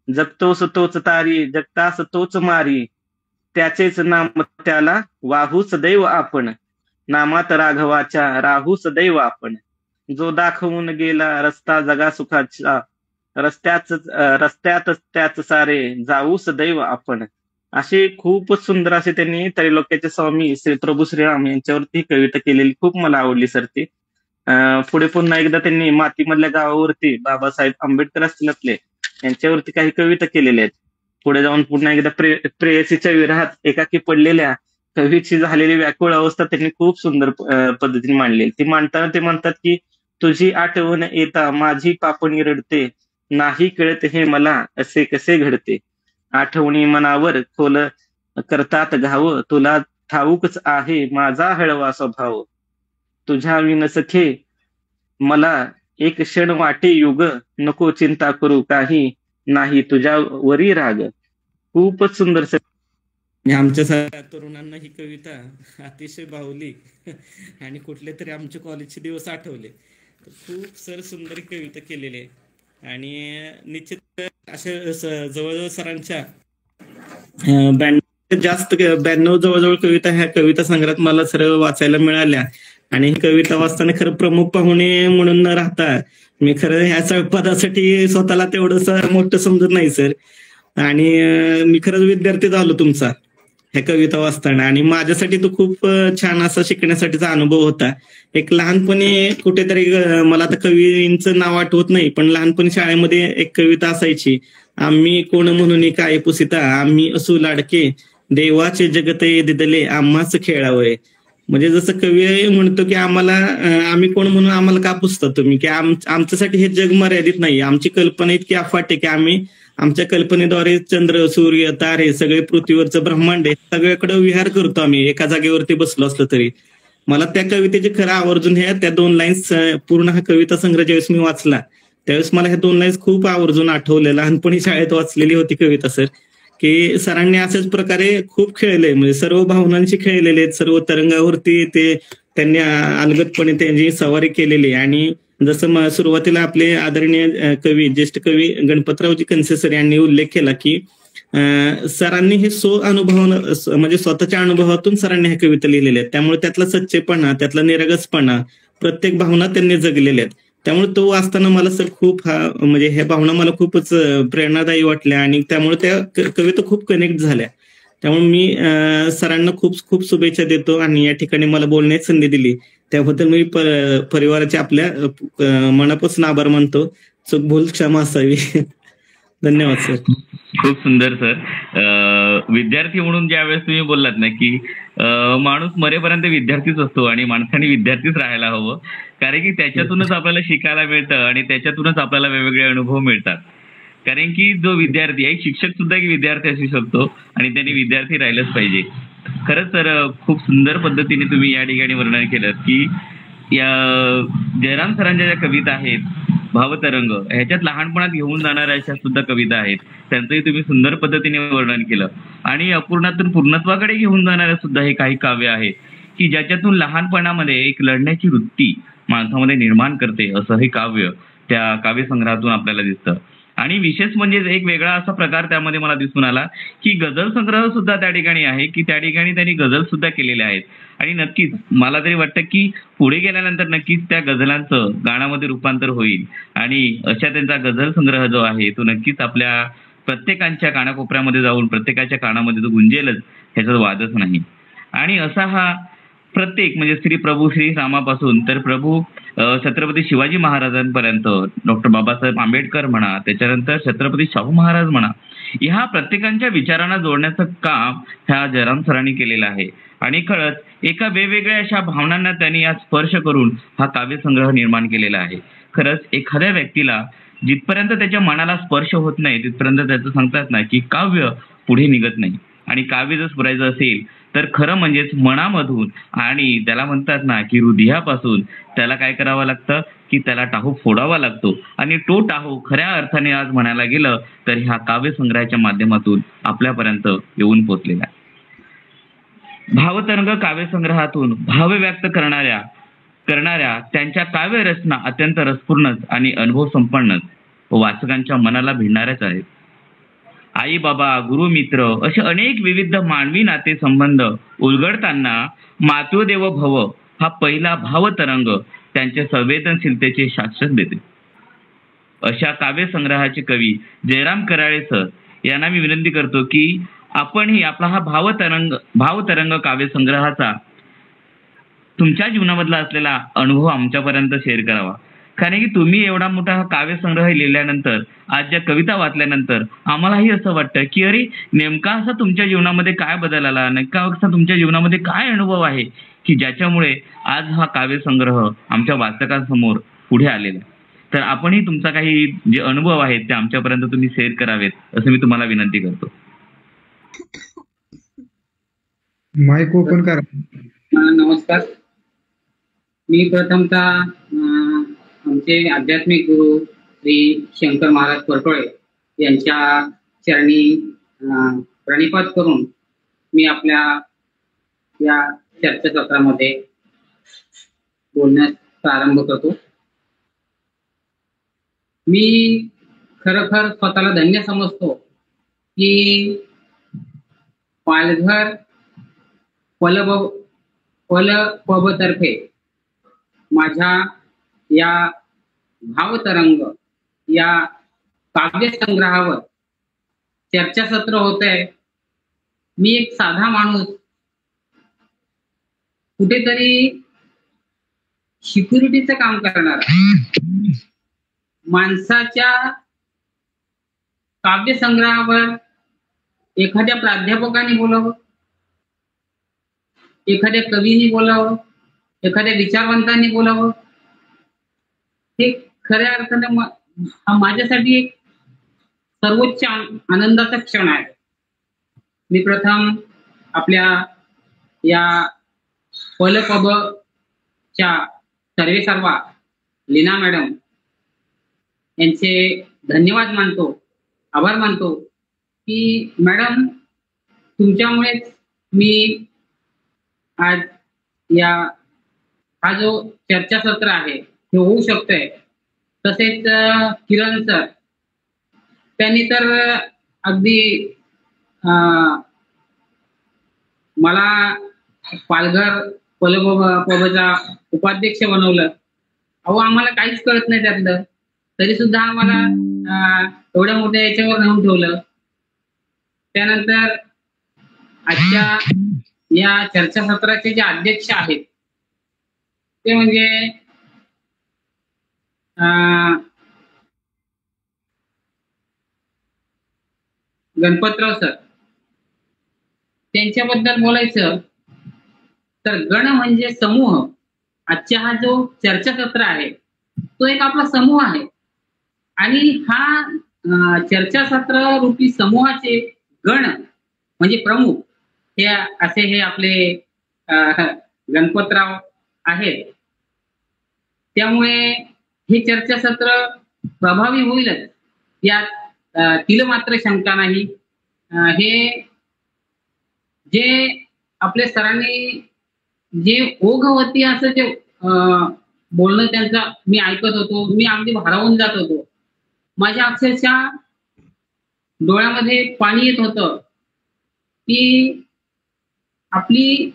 जगतोस तोच तारी, जगतास तोच मारी, त्याचेच नाम त्याला वाहू सदैव आपण. नामात राघवाच्या राहू सदैव आपण. जो दाखवून गेला रस्ता जगा सुखाचा, रस्त्यातच त्याच सारे जाऊ सदैव आपण. असे खूपच सुंदर असे त्यांनी त्रैलोक्याचे स्वामी श्री प्रभू श्रीराम यांच्यावरती कविता केलेली खूप मला आवडली सर ती. पुढे पुन्हा एकदा त्यांनी मातीमधल्या गावावरती बाबासाहेब आंबेडकर असतील आपले यांच्यावरती काही कविता केलेल्या आहेत. पुढे जाऊन पुन्हा एकदा प्रेयसीच्या विरहात एकाकी पडलेल्या कवीची झालेली व्याकुळ अवस्था त्यांनी खूप सुंदर पद्धतीने मांडली. ती मांडताना ते म्हणतात की तुझी आठवण येता माझी पापणी रडते, नाही कळत हे मला असे कसे घडते. आठवणी मनावर खोल करतात घाव, तुला ठाऊकच आहे माझा हळवा स्वभाव. तुझ्या विनसखे मला एक क्षण वाटे युग, नको चिंता करू काही नाही तुझ्या वरी राग. खूपच सुंदर सर. आमच्या सगळ्या तरुणांना ही कविता अतिशय भावली आणि कुठले तरी आमचे कॉलेजचे दिवस आठवले. खूप सर सुंदर कविता केलेली आहे आणि निश्चित असे जवळजवळ सरांच्या 92 जवळजवळ कविता ह्या कविता संग्रहात मला सर वाचायला मिळाल्या. आणि ही कविता वाचताना खरं प्रमुख पाहुणे म्हणून न राहता मी खरं ह्या पदासाठी स्वतःला तेवढंसं मोठं समजत नाही सर. आणि मी खरंच विद्यार्थी झालो तुमचा ह्या कविता वाचताना, आणि माझ्यासाठी तो खूप छान असा शिकण्यासाठीचा अनुभव होता. एक लहानपणी कुठेतरी मला आता कवींचं नाव आठवत नाही, पण लहानपणी शाळेमध्ये एक कविता असायची, आम्ही कोण म्हणून काय पुसिता, आम्ही असू लाडके देवाचे जगते दिदले आम्हाच खेळावय. म्हणजे जसं कवी म्हणतो की आम्हाला आम्ही कोण म्हणून आम्हाला का पुसता तुम्ही, की आमच्यासाठी हे जग मर्यादित नाही. आमची कल्पना इतकी अफाट आहे की आम्ही आमच्या कल्पनेद्वारे चंद्र, सूर्य, तारे, सगळे पृथ्वीवरचं ब्रह्मांड आहे सगळ्याकडे विहार करतो आम्ही एका जागेवरती बसलो असलो तरी. मला त्या कवितेचे खरं आवर्जून त्या 2 लाईन्स पूर्ण हा कविता संग्रह ज्यावेळेस मी वाचला त्यावेळेस मला ह्या 2 लाईन्स खूप आवर्जून आठवल्या. लहानपणी शाळेत वाचलेली होती कविता सर, की सरांनी अशाच प्रकारे खूप खेळले, म्हणजे सर्व भावनांशी खेळलेले आहेत, सर्व तरंगावरती ते त्यांनी अलगदपणे त्यांची सवारी केलेली. आणि जसं सुरुवातीला आपले आदरणीय कवी, ज्येष्ठ कवी गणपतरावजी कणसे सर यांनी उल्लेख केला की सरांनी हे म्हणजे स्वतःच्या अनुभवातून सरांनी ह्या कविता लिहिलेल्या आहेत. त्यामुळे त्यातला सच्चेपणा, त्यातला निरगसपणा, प्रत्येक भावना त्यांनी जगलेल्या आहेत. त्यामुळे तो वाचताना मला सर खूप म्हणजे ह्या भावना मला खूपच प्रेरणादायी वाटल्या आणि त्यामुळे त्या कविता खूप कनेक्ट झाल्या. त्यामुळे मी सरांना खूप खूप शुभेच्छा देतो आणि या ठिकाणी मला बोलण्याची संधी दिली त्याबद्दल मी परिवाराच्या आपल्या मनापासून आभार मानतो. चूक भूल क्षमा असावी. धन्यवाद सर. खूप सुंदर सर. विद्यार्थी म्हणून ज्यावेळेस तुम्ही बोललात ना की माणूस मरेपर्यंत विद्यार्थीच असतो आणि माणसाने विद्यार्थीच राहायला हवं, कारण की त्याच्यातूनच आपल्याला शिकायला मिळतं आणि त्याच्यातूनच आपल्याला वेगवेगळे अनुभव मिळतात. कारण की जो विद्यार्थी आहे, शिक्षक सुद्धा एक विद्यार्थी असू शकतो आणि त्यांनी विद्यार्थी राहिलंच पाहिजे. खरंच सर खूप सुंदर पद्धतीने तुम्ही या ठिकाणी वर्णन केलं की या जयराम सरांच्या ज्या कविता आहेत भावतरंग ह्याच्यात लहानपणात घेऊन जाणाऱ्या अशा सुद्धा कविता आहेत. त्यांचंही तुम्ही सुंदर पद्धतीने वर्णन केलं. आणि अपूर्णातून पूर्णत्वाकडे घेऊन जाणाऱ्या सुद्धा हे काही काव्य आहेत की ज्याच्यातून लहानपणामध्ये एक लढण्याची वृत्ती माणसामध्ये निर्माण करते, असं हे काव्य त्या काव्यसंग्रहातून आपल्याला दिसतं. आणि विशेष म्हणजे एक वेगळा असा प्रकार त्यामध्ये मला दिसून आला की गझल संग्रह सुद्धा त्या ठिकाणी आहे की त्या ठिकाणी त्यांनी गझल सुद्धा केलेल्या आहेत. आणि नक्कीच मला तरी वाटतं की पुढे गेल्यानंतर नक्कीच त्या गझलांचं गाण्यामध्ये रूपांतर होईल आणि अशा त्यांचा गझल संग्रह जो आहे तो नक्कीच आपल्या प्रत्येकांच्या कानाकोपऱ्यामध्ये जाऊन प्रत्येकाच्या कानामध्ये तो गुंजेलच, ह्याचा वादच नाही. आणि असा हा प्रत्येक म्हणजे श्री प्रभू श्री रामापासून तर प्रभू छत्रपती शिवाजी महाराजांपर्यंत, डॉक्टर बाबासाहेब आंबेडकर म्हणा, त्याच्यानंतर छत्रपती शाहू महाराज म्हणा, ह्या प्रत्येकांच्या विचारांना जोडण्याचं काम ह्या जयराम सरांनी केलेलं आहे. आणि खरंच एका वेगवेगळ्या अशा भावनांना त्यांनी आज स्पर्श करून हा काव्यसंग्रह निर्माण केलेला आहे. खरंच एखाद्या व्यक्तीला जिथपर्यंत त्याच्या मनाला स्पर्श होत नाही तिथपर्यंत त्याचं सांगतात ना की काव्य पुढे निघत नाही. आणि काव्य जर स्फुरायचं असेल तर खरं म्हणजेच मनामधून आणि त्याला म्हणतात ना की हृदयापासून त्याला काय करावं लागतं की त्याला टाहू फोडावा लागतो. आणि तो टाहू खऱ्या अर्थाने आज म्हणायला गेलं तर ह्या काव्यसंग्रहाच्या माध्यमातून आपल्यापर्यंत येऊन पोचलेला आहे. भावतरंग काव्यसंग्रहातून भाव व्यक्त करणाऱ्या त्यांच्या काव्य रचना अत्यंत रसपूर्णच आणि अनुभव संपन्नच व वाचकांच्या मनाला भिडणाऱ्याच आहेत. आई बाबा, गुरु मित्र असे अनेक विविध मानवी नाते संबंध उलगडताना मातृदेव भव हा पहिला भावतरंग त्यांच्या संवेदनशीलतेचे शाश्वत देते. अशा काव्यसंग्रहाचे कवी जयराम कराळे सर यांना मी विनंती करतो की आपणही आपला हा भावतरंग काव्यसंग्रहाचा तुमच्या जीवनामधला असलेला अनुभव आमच्यापर्यंत शेअर करावा. कारण की तुम्ही एवढा मोठा हा काव्यसंग्रह लिहिल्यानंतर आज ज्या कविता वाचल्यानंतर आम्हालाही असं वाटतं की अरे नेमका असा तुमच्या जीवनामध्ये काय बदल आला, नेमका असा तुमच्या जीवनामध्ये काय अनुभव आहे की ज्याच्यामुळे आज हा काव्यसंग्रह आमच्या वाचकांसमोर पुढे आलेला. तर आपणही तुमचा काही जे अनुभव आहेत ते आमच्यापर्यंत तुम्ही शेअर करावेत असं मी तुम्हाला विनंती करतो. माईक ओपन करा. नमस्कार. मी प्रथमतः आमचे आध्यात्मिक गुरु श्री शंकर महाराज परटोळे यांच्या चरणी प्रणिपात करून मी आपल्या या चर्चासत्रामध्ये बोलण्यास प्रारंभ करतो. मी खरोखर स्वतःला धन्य समजतो की पालघर पब तर्फे माझ्या या भावतरंग या काव्यसंग्रहावर चर्चासत्र होत आहे. मी एक साधा माणूस, कुठेतरी सिक्युरिटीचं काम करणारा माणसाच्या काव्यसंग्रहावर एखाद्या प्राध्यापकांनी बोलावं, एखाद्या कवींनी बोलावं, एखाद्या विचारवंतांनी बोलावं, हे खऱ्या अर्थाने हा माझ्यासाठी एक सर्वोच्च आनंदाचा क्षण आहे. मी प्रथम आपल्या या पबच्या सर्वेसर्वा लीना मॅडम यांचे धन्यवाद मानतो, आभार मानतो की मॅडम तुमच्यामुळेच मी आज हा जो चर्चासत्र आहे हे होऊ शकतंय. तसेच किरण सर त्यांनी तर अगदी मला पालघर पबचा उपाध्यक्ष बनवलं. अहो आम्हाला काहीच कळत नाही त्यातलं, तरी सुद्धा आम्हाला एवढ्या मोठ्या याच्यावर नेऊन ठेवलं. त्यानंतर आजच्या या चर्चासत्राचे जे अध्यक्ष आहेत ते म्हणजे गणपतराव सर. त्यांच्याबद्दल बोलायचं तर गण म्हणजे समूह. आजचा हा जो चर्चासत्र आहे तो एक आपला समूह आहे आणि हा चर्चासत्र रूपी समूहाचे गण म्हणजे प्रमुख हे आपले गणपतराव आहेत. त्यामुळे हे चर्चासत्र प्रभावी होईलच यात तिल मात्र शंका नाही. हे जे आपल्या सरांनी जे ओघवती असं जे बोलणं त्यांचं मी ऐकत होतो, मी अगदी भारावून जात होतो. माझ्या अक्षरशः डोळ्यामध्ये पाणी येत होतं की आपली,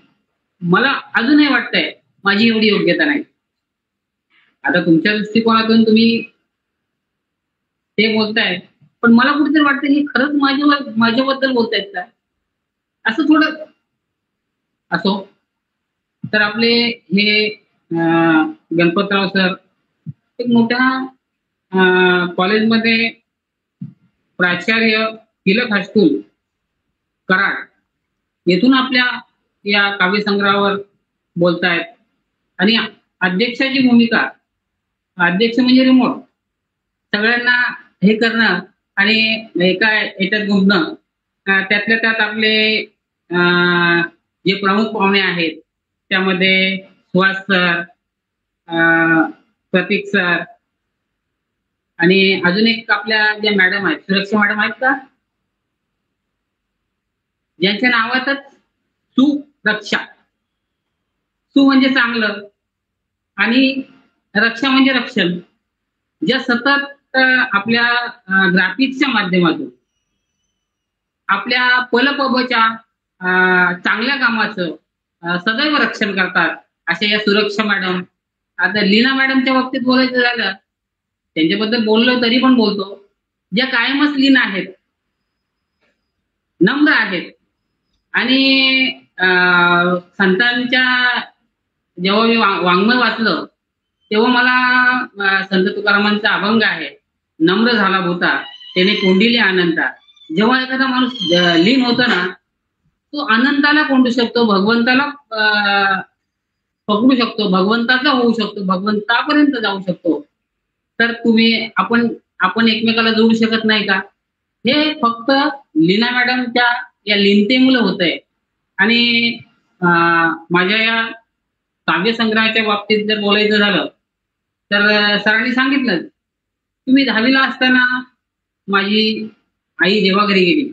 मला अजूनही वाटतंय माझी एवढी योग्यता नाही. आता तुमच्या दृष्टिकोनातून तुम्ही ते बोलताय, पण मला कुठेतरी वाटतं हे खरंच माझ्याबद्दल बोलतायत का, असं थोडं असो. तर आपले हे गणपतराव सर एक मोठ्या कॉलेजमध्ये प्राचार्य, तिलक हायस्कूल कराड येथून आपल्या या काव्यसंग्रहावर बोलतायत. आणि अध्यक्षाची भूमिका, अध्यक्ष म्हणजे रिमोट, सगळ्यांना हे करणं आणि एका याच्यात गुंतणं. त्यातल्या त्यात आपले जे प्रमुख पाहुणे आहेत त्यामध्ये सुहास सर, प्रतीक सर आणि अजून एक आपल्या ज्या मॅडम आहेत, सुरक्षा मॅडम आहेत का, ज्यांच्या नावातच सुरक्षा. सु म्हणजे चांगलं आणि रक्षा म्हणजे रक्षण, ज्या सतत आपल्या ग्राफिक्सच्या माध्यमातून आपल्या पलपबच्या चांगल्या कामाचं सदैव रक्षण करतात, अशा या सुरक्षा मॅडम. आता लीना मॅडमच्या बाबतीत बोलायचं झालं, त्यांच्याबद्दल बोललो तरी पण बोलतो, ज्या कायमच लीन आहेत, नम्र आहेत. आणि संतांच्या जेव्हा मी वाङ्मय वाचलं तेव्हा मला संत तुकारामांचा अभंग आहे, नम्र झाला भूता त्याने कोंडिले आनंदा. जेव्हा एखादा माणूस लीन होतो ना, तो अनंताला कोंडू शकतो, भगवंताला पकडू शकतो, भगवंताचा होऊ शकतो, भगवंतापर्यंत जाऊ शकतो. तर आपण एकमेकाला जोडू शकत नाही का? हे फक्त लीना मॅडमच्या या लीनतेमुळे होत आहे. आणि माझ्या या काव्यसंग्रहाच्या बाबतीत जर बोलायचं झालं तर सरांनी सांगितलं, तुम्ही 10वीला असताना माझी आई जेव्हा घरी गेली,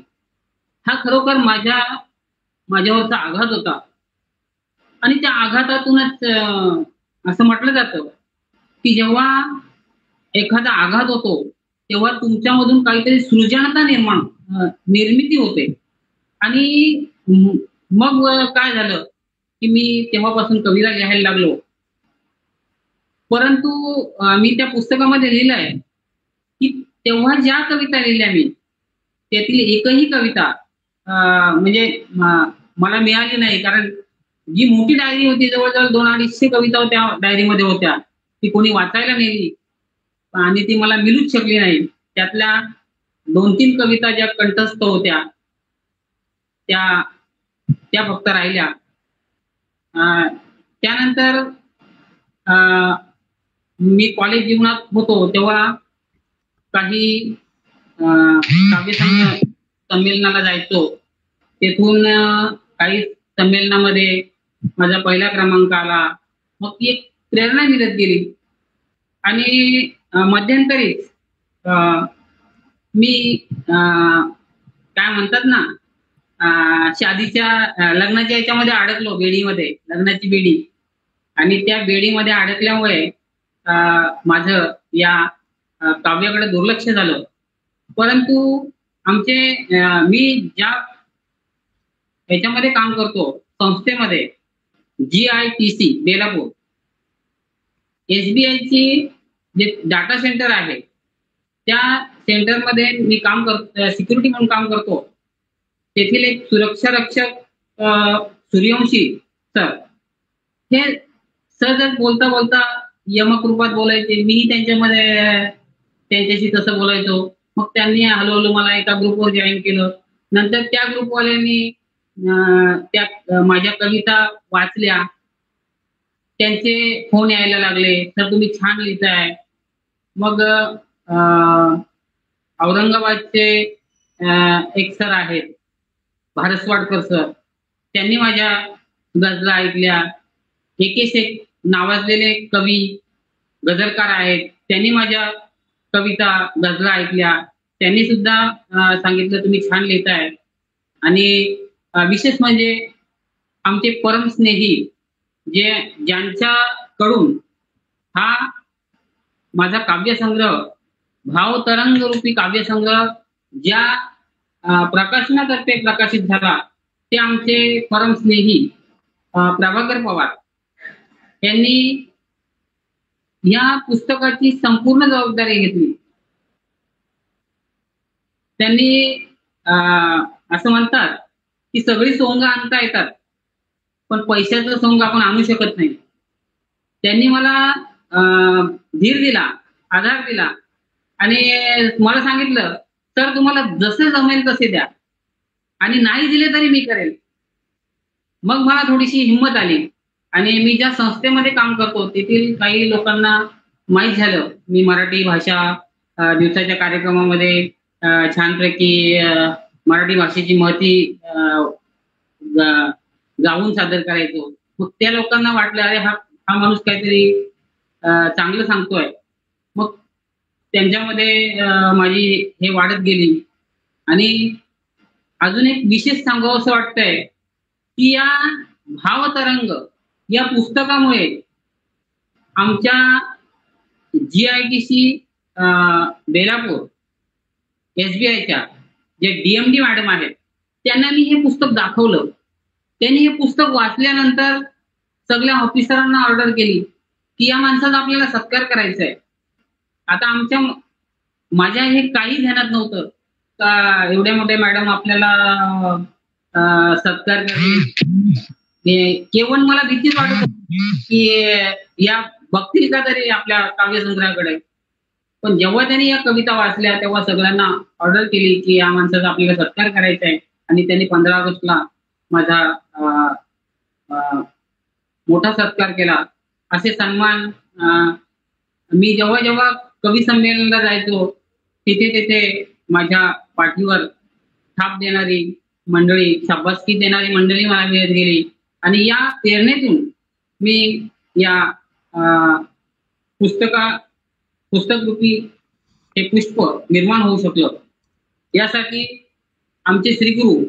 हा खरोखर माझ्यावरचा आघात होता. आणि त्या आघातातूनच असं म्हटलं जातं की जेव्हा एखादा आघात होतो तेव्हा तुमच्यामधून काहीतरी सृजनता निर्मिती होते. आणि मग काय झालं की मी तेव्हापासून कविता लिहायला लागलो. परंतु मी त्या पुस्तकामध्ये लिहिलंय की तेव्हा ज्या कविता लिहिल्या मी, त्यातील एकही कविता म्हणजे मला मिळाली नाही. कारण जी मोठी डायरी होती, जवळजवळ 200-250 कविता त्या डायरीमध्ये होत्या, ती कोणी वाचायला नेली आणि ती मला मिळूच शकली नाही. त्यातल्या 2-3 कविता ज्या कंठस्थ होत्या त्या फक्त राहिल्या. त्यानंतर मी कॉलेज जीवनात होतो तेव्हा काही काव्य संमेलनाला जायचो. तेथून काही संमेलनामध्ये माझा पहिला क्रमांक आला. मग ती एक प्रेरणा मिळत गेली. आणि मध्यंतरी मी काय म्हणतात ना, लग्नाच्या याच्यामध्ये अडकलो, बेडीमध्ये, लग्नाची बेडी. आणि त्या बेडीमध्ये अडकल्यामुळे माझं या काव्याकडे दुर्लक्ष झालं. परंतु मी ज्या याच्यामध्ये काम करतो संस्थेमध्ये, GITC बेलापूर, SBIची जे डाटा सेंटर आहे त्या सेंटरमध्ये मी काम करतो, सिक्युरिटी म्हणून काम करतो. तेथील एक सुरक्षा रक्षक सूर्यवंशी सर, हे सहजच बोलता बोलता यमकृपात बोलायचे. मी त्यांच्याशी तसं बोलायचो. मग त्यांनी हळूहळू मला एका ग्रुपवर जॉईन केलं. नंतर त्या ग्रुपवाल्यांनी त्या माझ्या कविता वाचल्या. त्यांचे फोन यायला लागले, सर तुम्ही छान लिहिताय. मग औरंगाबादचे एक सर आहेत, भारसवाडकर सर, त्यांनी माझ्या गजला ऐकल्या. एक नावाजलेले कवी गझलकार आहेत, त्यांनी माझ्या कविता गजला ऐकल्या, त्यांनी सुद्धा सांगितलं तुम्ही छान लिहिताय. आणि विशेष म्हणजे आमचे परम स्नेही ज्यांच्याकडून हा माझा काव्यसंग्रह भावतरंग रूपी काव्यसंग्रह ज्या प्रकाशनातर्फे प्रकाशित झाला ते आमचे परम स्नेही प्रभाकर पवार यांनी या पुस्तकाची संपूर्ण जबाबदारी घेतली. त्यांनी असं म्हणतात की सगळी सोंग आणता येतात पण पैशाचं सोंग आपण आणू शकत नाही. त्यांनी मला धीर दिला, आधार दिला आणि मला सांगितलं सर तुम्हाला जसे जमेल तसे द्या आणि नाही दिले तरी मी करेल. मग मला थोडीशी हिंमत आली आणि मी ज्या संस्थेमध्ये काम करतो तेथील काही लोकांना माहीत झालं मी मराठी भाषा दिवसाच्या कार्यक्रमामध्ये छानपैकी मराठी भाषेची महती गाऊन सादर करायचो. मग त्या लोकांना वाटलं अरे हा माणूस काहीतरी चांगलं सांगतोय. मग त्यांच्यामध्ये माझी हे वाढत गेली. आणि अजून एक विशेष सांगावं असं वाटतंय की या भावतरंग या पुस्तकामुळे आमच्या GITC बेलापूर SBIच्या जे DMD मॅडम आहेत त्यांना मी हे पुस्तक दाखवलं. त्यांनी हे पुस्तक वाचल्यानंतर सगळ्या ऑफिसरांना ऑर्डर केली की या माणसाचा आपल्याला सत्कार करायचा आहे. आता माझ्या हे काही ध्यानात नव्हतं का एवढ्या मोठ्या मॅडम आपल्याला सत्कार करते. केवळ मला भीतीच वाटत होती की या बघतील का तरी आपल्या काव्यसंग्रहाकडे. पण जेव्हा त्यांनी या कविता वाचल्या तेव्हा सगळ्यांना ऑर्डर केली की या माणसाचा आपल्याला सत्कार करायचा आहे. आणि त्यांनी 15 ऑगस्टला माझा मोठा सत्कार केला. असे सन्मान मी जेव्हा जेव्हा कवी संमेलनाला जायचो तिथे माझ्या पाठीवर थाप देणारी मंडळी, शाबासकी देणारी मंडळी मला मिळत गेली. आणि या प्रेरणेतून मी या पुस्तकरूपी हे पुष्प निर्माण होऊ शकलो. यासाठी आमचे श्रीगुरु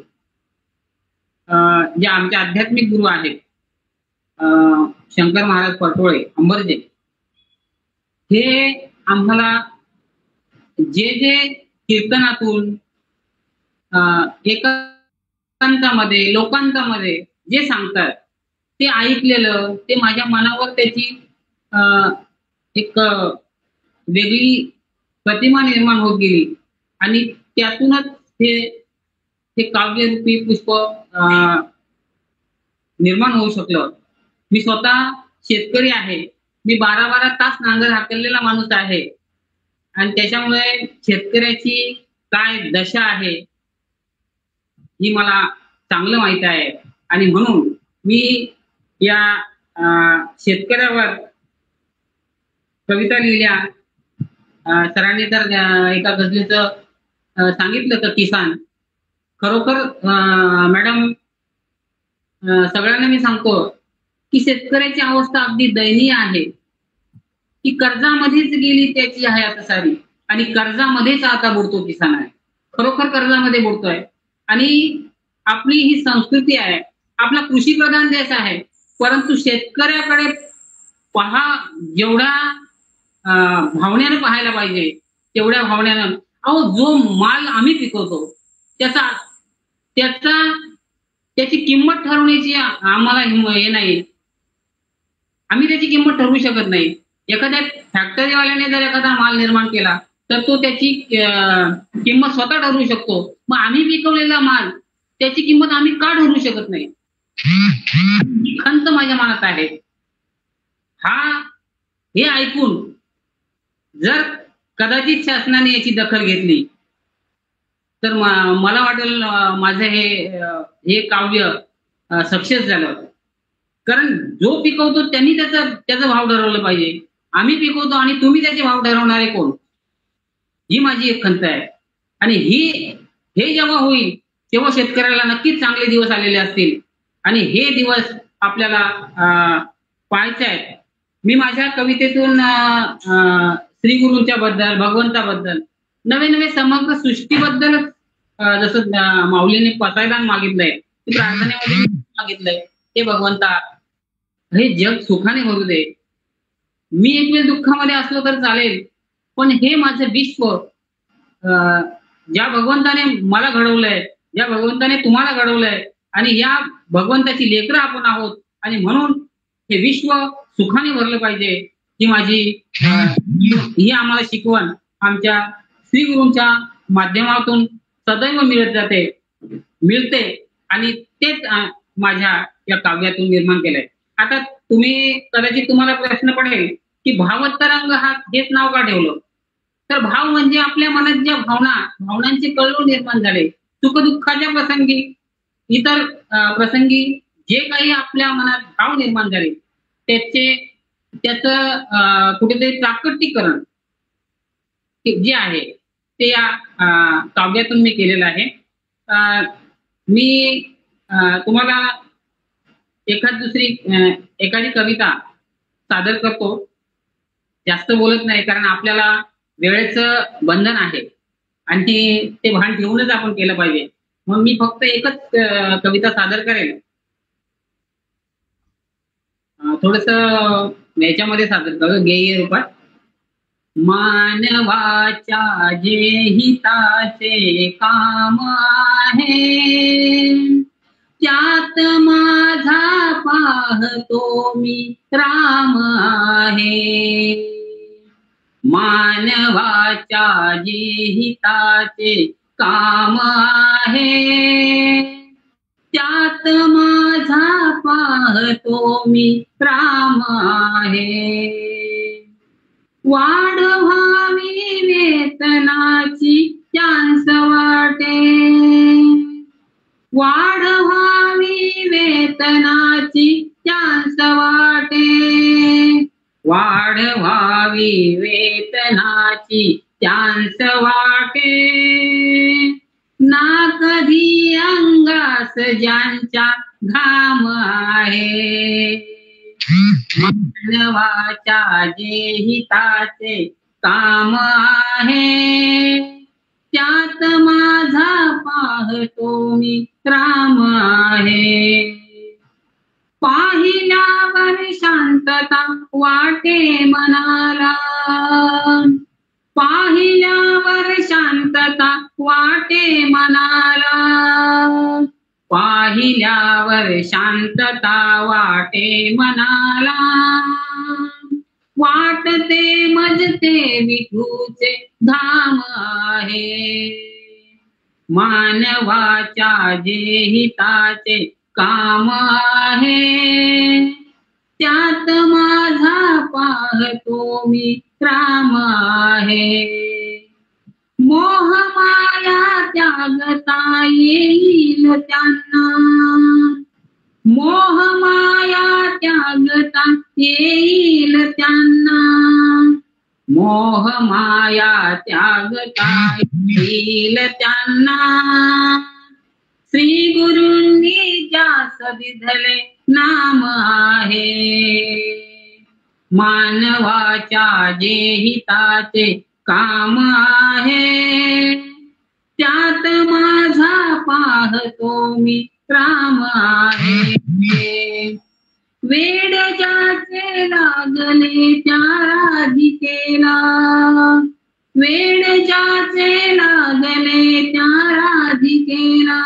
जे आमचे आध्यात्मिक गुरु आहेत शंकर महाराज पटोळे अंबरजे, हे आम्हाला जे कीर्तनातून एकांतामध्ये लोकांतामध्ये जे सांगतात ते ऐकलेलं ते माझ्या मनावर त्याची एक वेगळी प्रतिमा निर्माण होत गेली. आणि त्यातूनच हे काव्यरूपी पुष्प निर्माण होऊ शकलं. मी स्वतः शेतकरी आहे. मी 12-12 तास नांगर हाकललेला माणूस आहे. आणि त्याच्यामुळे शेतकऱ्याची काय दशा आहे ही मला चांगलं माहित आहे. आणि म्हणून मी या शेतकऱ्यावर कविता लिहिल्या. सरांनी तर एका गझलेचं सांगितलं तर किसान. खरोखर मॅडम सगळ्यांना मी सांगतो की शेतकऱ्याची अवस्था अगदी दयनीय आहे की कर्जामध्येच गेली त्याची हयात सारी आणि कर्जामध्येच आता बुडतो किसान आहे. खरोखर कर्जामध्ये बुडतोय. आणि आपली ही संस्कृती आहे, आपला कृषी प्रधान देश आहे, परंतु शेतकऱ्याकडे जेवढा भावनेनं पाहायला पाहिजे तेवढ्या भावनेनं जो माल आम्ही पिकवतो त्याची किंमत ठरवण्याची आम्हाला हे नाही. आम्ही त्याची किंमत ठरवू शकत नाही. एखाद्या फॅक्टरीवाल्याने जर एखादा माल निर्माण केला तर तो त्याची किंमत स्वतः ठरवू शकतो. मग आम्ही पिकवलेला माल त्याची किंमत आम्ही का ठरवू शकत नाही? खंत माझ्या मनात आहे. हे ऐकून जर कदाचित शासनाने याची दखल घेतली तर मला वाटेल माझं हे काव्य सक्सेस झालं. कारण जो पिकवतो त्यांनी त्याचा भाव ठरवलं पाहिजे. आम्ही पिकवतो आणि तुम्ही त्याचे भाव ठरवणारे कोण? ही माझी एक खंत आहे. आणि हे जेव्हा होईल तेव्हा शेतकऱ्याला नक्कीच चांगले दिवस आलेले असतील. आणि हे दिवस आपल्याला पाहायचे आहेत. मी माझ्या कवितेतून श्रीगुरूंच्या बद्दल, भगवंताबद्दल, नवे नवे समग्र सृष्टीबद्दल जसं माऊलीने पसायदान मागितलंय, प्रार्थनेमध्ये मागितलंय, हे भगवंता हे जग सुखाने भरू दे. मी एक वेळ दुःखामध्ये असलो तर चालेल, पण हे माझं विश्व ज्या भगवंताने मला घडवलंय, ज्या भगवंताने तुम्हाला घडवलंय आणि या भगवंताची लेकरं आपण आहोत आणि म्हणून हे विश्व सुखाने भरलं पाहिजे, ही माझी ही आम्हाला शिकवण आमच्या श्रीगुरूंच्या माध्यमातून सदैव मिळते आणि तेच माझ्या या काव्यातून निर्माण केलंय. आता कदाचित तुम्हाला प्रश्न पडेल की भावतरंग हेच नाव का ठेवलं? तर भाव म्हणजे आपल्या मनात ज्या भावनांचे कल्लोळ निर्माण झाले, सुखदुःखाच्या प्रसंगी, इतर प्रसंगी जे काही आपल्या मनात भाव निर्माण झाले त्याचं कुठेतरी प्राकटीकरण जे आहे ते या काव्यातून मी केलेलं आहे. मी तुम्हाला एखादी कविता सादर करतो. जास्त बोलत नाही, कारण आपल्याला वेळेचं बंधन आहे आणि ते भान ठेवूनच आपण केलं पाहिजे. मग मी फक्त एकच कविता सादर करेल, थोडस याच्यामध्ये सादर करू गेय रूपात. मानवाच्या जे हिताचे काम आहे, त्यात माझा पाहतो मी राम आहे. मानवाच्या जे हिताचे काम आहे, त्यात माझा पाहतो मी राम आहे. वाढ व्हावी वेतनाची चान्स वाटे, वाढ व्हावी वेतनाची चान्स वाटे, वाढ व्हावी वेतनाची चान्स वाटे. ना कधी अंगास ज्यांच्या घाम आहे, मानवाच्या जे हिताचे काम आहे, त्यात माझा पाहतो मी राम आहे. पाहिल्यावर शांतता वाटे मनाला, पाहिल्यावर शांतता वाटे मनाला, पाहिल्यावर शांतता वाटे मनाला. वाटते मजते विठूचे धाम आहे, मानवाच्या जे हिताचे काम आहे, त्यात माझा पाहतो मी राम आहे. मोह माया त्यागता येईल त्यांना, मोह माया त्यागता येईल त्यांना, मोह माया त्यागता येईल त्यांना. श्री गुरूंनी ज्यास विधले नाम आहे, मानवाच्या जे हिताचे काम आहे, त्यात माझा पाहतो मी राम आहे. वेड ज्याचे लागले त्या राधिकेला, वेड ज्याचे लागले त्या राधिकेला,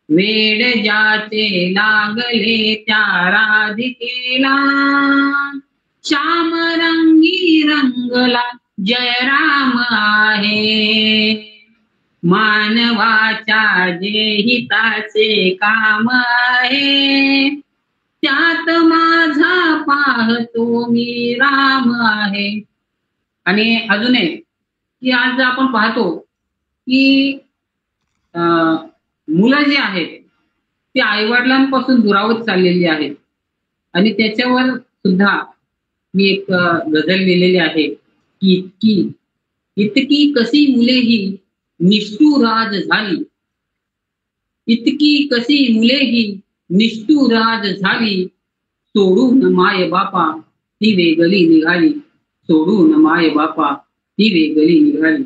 वेड ज्याचे लागले त्या राधिकेला. श्याम रंगी रंगला जय राम आहे, मानवाच्या जे हिताचे काम आहे, त्यात माझा पाहतो मी राम आहे. आणि अजून एक की आज आपण पाहतो की मुलं जे आहेत ते आईवडिलांपासून दुरावत चाललेली आहेत. आणि त्याच्यावर सुद्धा मी एक गझल लिहिलेली आहे की इतकी कशी मुले ही निष्ठुराज झाली, इतकी कशी मुले ही निष्ठुराज झाली, सोडून माय बापा ही वेगळी निघाली, सोडून माय बापा ती वेगळी निघाली.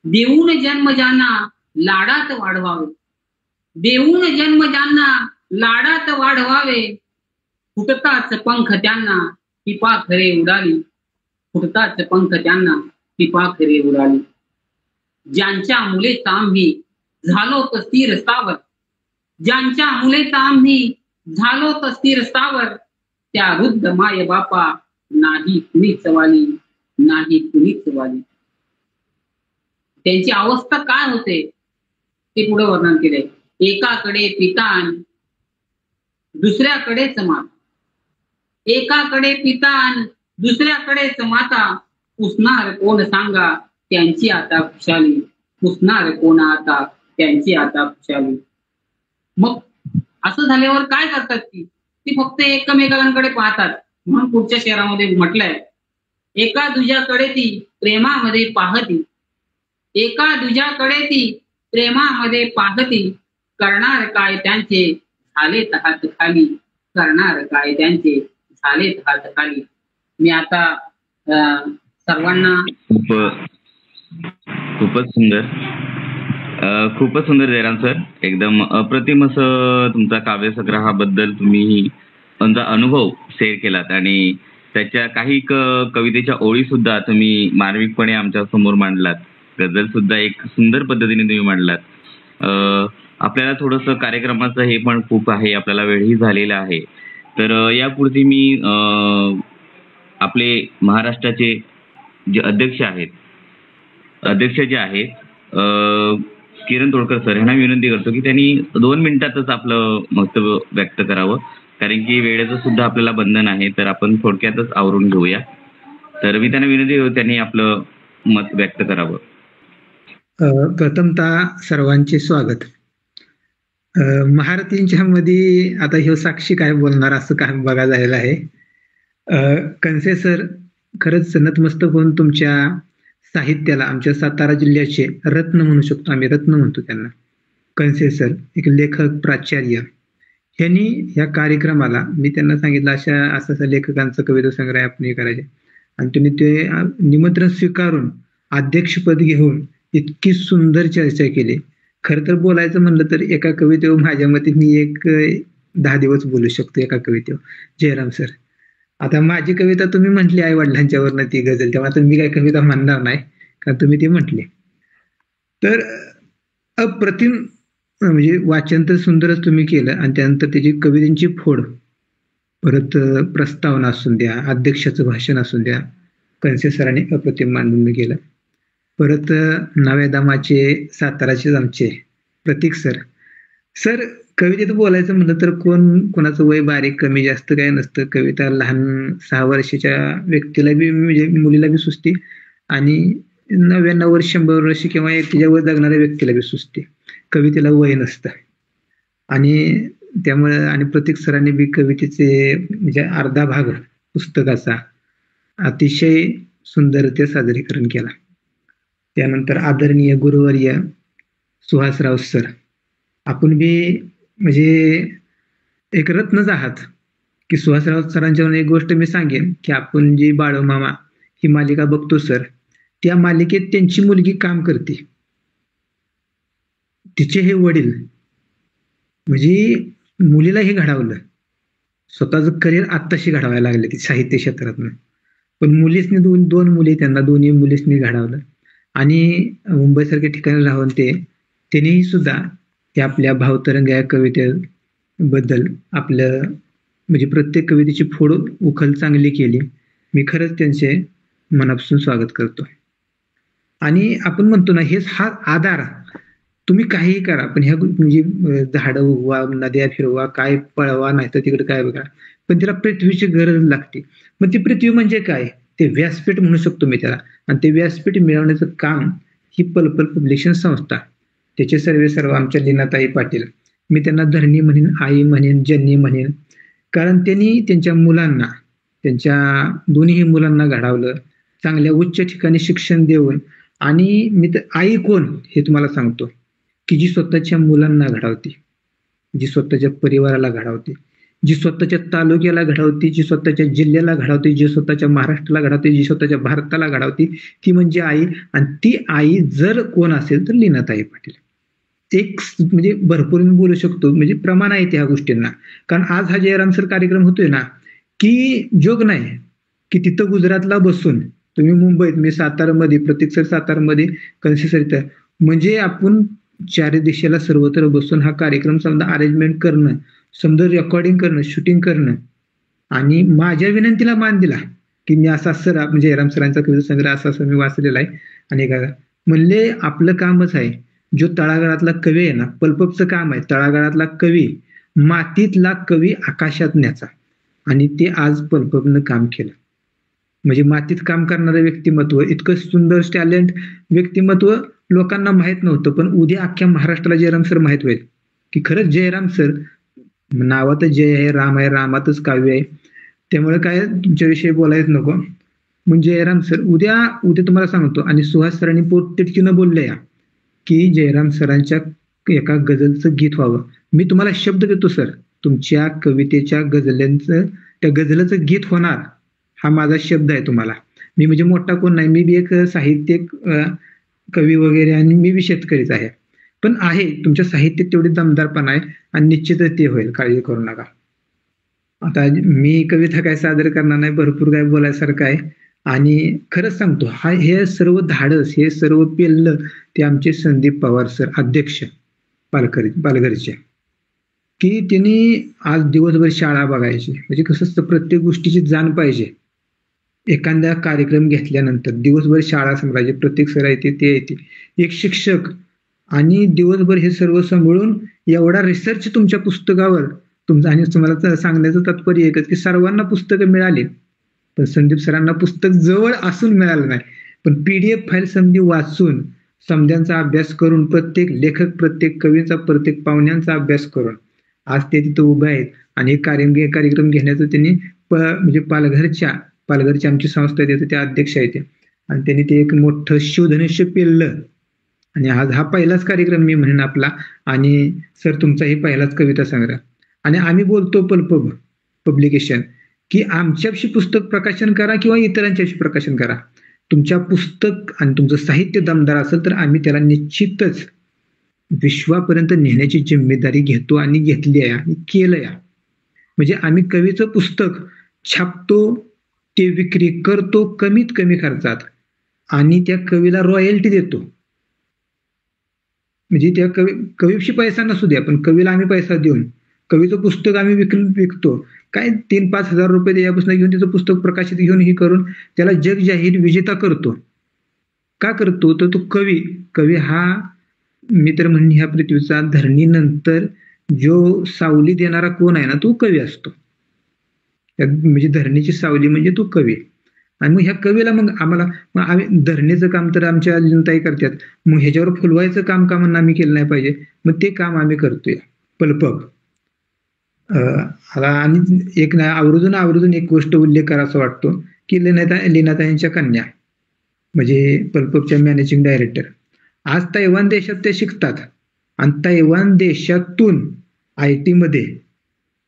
देऊन जन्म ज्यांना लाडात वाढवावे, देऊन जन्म ज्यांना लाडात वाढवावे, फुटताच पंख त्यांना ती पाखरे उडाली, फुटताच पंख त्यांना ती पाखरे उडाली. ज्यांच्या मुलेच आम्ही झालोत स्थिर स्थावर, ज्यांच्या मुलेच आम्ही झालोत स्थिर स्थावर, त्या वृद्ध माय बापा नाही कुणीच वाली, नाही कुणीच वाली. त्यांची अवस्था काय होते ते पुढे वर्णन केले. एकाकडे पितान दुसऱ्याकडेच माता, एकाकडे पितान दुसऱ्याकडेच माता, पुसणार कोण सांगा त्यांची आता खुशाली, पुसणार कोण आता त्यांची आता खुशाली. मग असं झाल्यावर काय करतात ती फक्त एकमेकांकडे पाहतात. म्हणून पुढच्या शहरामध्ये म्हटलंय, एका दुजाकडे ती प्रेमामध्ये पाहती, एका दुजाकडे ती प्रेमामध्ये पाहती, करणार काय त्यांचे झालेत हात खाली, करणार काय त्यांचे झालेत हात खाली. मी आता सर्वांना खूपच सुंदर, खूपच सुंदर जयराम सर. एकदम अप्रतिम असं तुमचा काव्यसंग्रहाबद्दल तुम्ही तुमचा अनुभव शेअर केलात आणि त्याच्या काही कवितेच्या ओळी सुद्धा तुम्ही मार्मिकपणे आमच्या समोर मांडलात. गझल सुद्धा एक सुंदर पद्धतीने तुम्ही मांडलात. आपल्याला थोडंसं कार्यक्रमाचं हे पण खूप आहे, आपल्याला वेळही झालेला आहे. तर यापुढे मी आपले महाराष्ट्राचे जे अध्यक्ष जे आहेत किरण तोडकर सर यांना विनंती करतो की त्यांनी 2 मिनिटातच आपलं वक्तव्य व्यक्त करावं, कारण की वेळेचं सुद्धा आपल्याला बंधन आहे. तर आपण थोडक्यातच आवरून घेऊया. तर मी त्यांना विनंती करतो त्यांनी आपलं मत व्यक्त करावं. प्रथमतः सर्वांचे स्वागत. महारथींच्या मध्ये आता ह्यो साक्षी काय बोलणार असं काय बघा झालेलं आहे. कणसे सर खरंच नतमस्तक होऊन तुमच्या साहित्याला, आमच्या सातारा जिल्ह्याचे रत्न म्हणू शकतो आम्ही, रत्न म्हणतो त्यांना. कणसे सर एक लेखक, प्राचार्य, ह्यांनी या कार्यक्रमाला मी त्यांना सांगितलं असं लेखकांचं कविता संग्रह आपण हे करायचे, आणि त्यांनी ते निमंत्रण स्वीकारून अध्यक्षपद घेऊन इतकी सुंदर चर्चा केली. खरं तर बोलायचं म्हणलं तर एका कवितेवर माझ्या मते मी 10 दिवस बोलू शकतो एका कवितेवर. जयराम सर, आता माझी कविता तुम्ही म्हटली आई वडिलांच्यावरनं ती गझल, तेव्हा तर मी काही कविता म्हणणार नाही कारण तुम्ही ती म्हटली. तर अप्रतिम म्हणजे वाचन तर सुंदरच तुम्ही केलं, आणि त्यानंतर त्याची कवितेची फोड, परत प्रस्तावना असून द्या, अध्यक्षाचं भाषण असून द्या, कणसे सरांनी अप्रतिम मांडून गेलं. परत नव्या दामाचे साताराचेच आमचे प्रतीक सर. सर कवितेत बोलायचं म्हणलं तर कोणाचं वय बारीक कमी जास्त काय नसतं. कविता लहान 6 वर्षाच्या व्यक्तीला बी म्हणजे मुलीला बी सुचते, आणि 99 वर्ष 100 वर्ष किंवा त्याच्यावर जगणाऱ्या व्यक्तीला बी सुचते. कवितेला वय नसतं. आणि त्यामुळे आणि प्रतीक सरांनी बी कवितेचे म्हणजे अर्धा भाग पुस्तकाचा अतिशय सुंदरते सादरीकरण केला. त्यानंतर आदरणीय गुरुवर्य सुहासराव सर, आपण बी म्हणजे एक रत्नच आहात की सुहासराव सरांच्यावर एक गोष्ट मी सांगेन की आपण जी बाळूमामा ही मालिका बघतो सर, त्या मालिकेत त्यांची मुलगी काम करते, तिचे हे वडील म्हणजे मुलीला हे घडवलं, स्वतःचं करिअर आत्ताशी घडवायला लागले ती साहित्य क्षेत्रातनं, पण मुलीसनी 2 मुली त्यांना दोन्ही मुलीसनी घडवलं. आणि मुंबईसारख्या ठिकाणी राहून त्यांनीही सुद्धा ते आपल्या भावतरंग या कवितेबद्दल आपलं म्हणजे प्रत्येक कवितेची फोड उखल चांगली केली. मी खरंच त्यांचे मनापासून स्वागत करतो. आणि आपण म्हणतो ना, हा आधार तुम्ही काहीही करा, पण ह्या म्हणजे झाडं उगवा, नद्या फिरवा, काय पळवा, नाही तर तिकडे काय बघा, पण त्याला पृथ्वीची गरज लागते. मग ती पृथ्वी म्हणजे काय, ते व्यासपीठ म्हणू शकतो मी त्याला. आणि ते व्यासपीठ मिळवण्याचं काम ही पल पब्लिकेशन संस्था, त्याचे सर्व आमच्या लीनाताई पाटील, मी त्यांना धरणी म्हणेन, आई म्हणेन, जननी म्हणेन, कारण त्यांनी त्यांच्या मुलांना, त्यांच्या दोन्ही मुलांना घडवलं, चांगल्या उच्च ठिकाणी शिक्षण देऊन. आणि मी तर आई कोण हे तुम्हाला सांगतो की जी स्वतःच्या मुलांना घडवते, जी स्वतःच्या परिवाराला घडवते, जी स्वतःच्या तालुक्याला घडवती, जी स्वतःच्या जिल्ह्याला घडवती, जी स्वतःच्या महाराष्ट्राला घडवते, जी स्वतःच्या भारताला घडवती, ती म्हणजे आई. आणि ती आई जर कोण असेल तर लीनाताई पाटील. एक म्हणजे भरपूर मी बोलू शकतो, म्हणजे प्रमाण आहे त्या गोष्टींना. कारण आज हा जयराम सर कार्यक्रम होतोय ना, की जोग नाही की तिथं गुजरातला बसून तुम्ही मुंबईत, मी सातारामध्ये, प्रतीक सर सातारामध्ये, कनसे सर इथं, म्हणजे आपण चारी दिशेला सर्वत्र बसून हा कार्यक्रम समजा अरेंजमेंट करणं, समजा रेकॉर्डिंग करणं, शूटिंग करणं, आणि माझ्या विनंतीला मान दिला की मी असा सर म्हणजे जयराम सरांचा कविता संग्रह असा मी वाचलेला आहे. आणि म्हणले आपलं कामच आहे, जो तळागाळातला कवी आहे ना, पल्पचं काम आहे तळागाळातला कवी, मातीतला कवी आकाशात न्याचा. आणि ते आज पल्पनं काम केलं. म्हणजे मातीत काम करणारं व्यक्तिमत्व, इतकं सुंदर टॅलेंट व्यक्तिमत्व लोकांना माहीत नव्हतं, पण उद्या अख्ख्या महाराष्ट्राला जयराम सर माहीत होईल की खरंच जयराम सर नावातच जय आहे, राम आहे, रामातच काव्य आहे. त्यामुळे काय तुमच्याविषयी बोलायच नको. म्हणजे जयराम सर उद्या तुम्हाला सांगतो. आणि सुहास सरांनी पोटतिडकीनं बोलले की जयराम सरांच्या एका गझलचं गीत व्हावं. मी तुम्हाला शब्द देतो सर, तुमच्या कवितेच्या गझलांचं, त्या गझलचं गीत होणार, हा माझा शब्द आहे तुम्हाला. मी म्हणजे मोठा कोण नाही, मी बी एक साहित्यिक कवी वगैरे, आणि मी बी शेतकरीच आहे, पण आहे तुमच्या साहित्यात तेवढी दमदारपणा आहे आणि निश्चितच ते होईल, काळजी करू नका. आता मी कविता काय सादर करणार नाही, भरपूर काय बोलायसारखं आहे. आणि खरंच सांगतो, हे सर्व धाडस, हे सर्व पेललं ते आमचे संदीप पवार सर, अध्यक्ष पालघरचे, की त्यांनी आज दिवसभर शाळा बघायची. म्हणजे कसं असतं, प्रत्येक गोष्टीची जाण पाहिजे. एखादा कार्यक्रम घेतल्यानंतर दिवसभर शाळा सांभाळायची, प्रत्येक सर येते, ते येते, एक शिक्षक, आणि दिवसभर हे सर्व सांभाळून एवढा रिसर्च तुमच्या पुस्तकावर तुमचा. आणि तुम्हाला सांगण्याचं तात्पर्य एकच की सर्वांना पुस्तकं मिळाली, पण संदीप सरांना पुस्तक जवळ असून मिळालं नाही. पण PDF फाईल समधी वाचून, समध्यांचा अभ्यास करून, प्रत्येक लेखक, प्रत्येक कवीचा, प्रत्येक पाहुण्यांचा अभ्यास करून आज ते तिथं उभे आहेत. आणि एक कार्यक्रम घेण्याचं त्यांनी म्हणजे पालघरच्या आमची संस्था आहे, त्या अध्यक्ष आहेत, आणि त्यांनी ते एक मोठं शिवधनुष्य पेललं. आणि आज हा पहिलाच कार्यक्रम मी म्हणेन आपला. आणि सर तुमचाही पहिलाच कविता संग्रह. आणि आम्ही बोलतो पब्लिकेशन की आमच्याशी पुस्तक प्रकाशन करा किंवा इतरांच्याशी प्रकाशन करा. तुमच्या पुस्तक आणि तुमचं साहित्य दमदार असेल तर आम्ही त्याला निश्चितच विश्वापर्यंत नेण्याची जिम्मेदारी घेतो आणि घेतली आहे आणि केलं आहे. म्हणजे आम्ही कवीचं पुस्तक छापतो, ते विक्री करतो कमीत कमी खर्चात, आणि त्या कवीला रॉयल्टी देतो. म्हणजे त्या कवीशी पैसा नसू द्या, पण कवीला आम्ही पैसा देऊन कवीचं पुस्तक आम्ही विकतो. काय 3-5 हजार रुपये त्याच्यापासून घेऊन त्याचं पुस्तक प्रकाशित घेऊन हे करून त्याला जग जाहीर विजेता करतो. का करतो तर तो कवी हा, मी तर म्हणेन ह्या पृथ्वीचा धरणीनंतर जो सावली देणारा कोण आहे ना, तो कवी असतो. म्हणजे धरणीची सावली म्हणजे तो कवी. आणि मग ह्या कवीला मग आम्ही धरणीचं काम तर आमच्या लीनाताई करतात, मग ह्याच्यावर फुलवायचं काम का म्हणून आम्ही केलं नाही पाहिजे, मग ते काम आम्ही करतोय पल्पक. आणि एक आवर्जून एक गोष्ट उल्लेख करायचा वाटतो की लीनाताईंच्या कन्या म्हणजे पल्पकच्या मॅनेजिंग डायरेक्टर आज तैवान देशात ते शिकतात, आणि तैवान देशातून IT मध्ये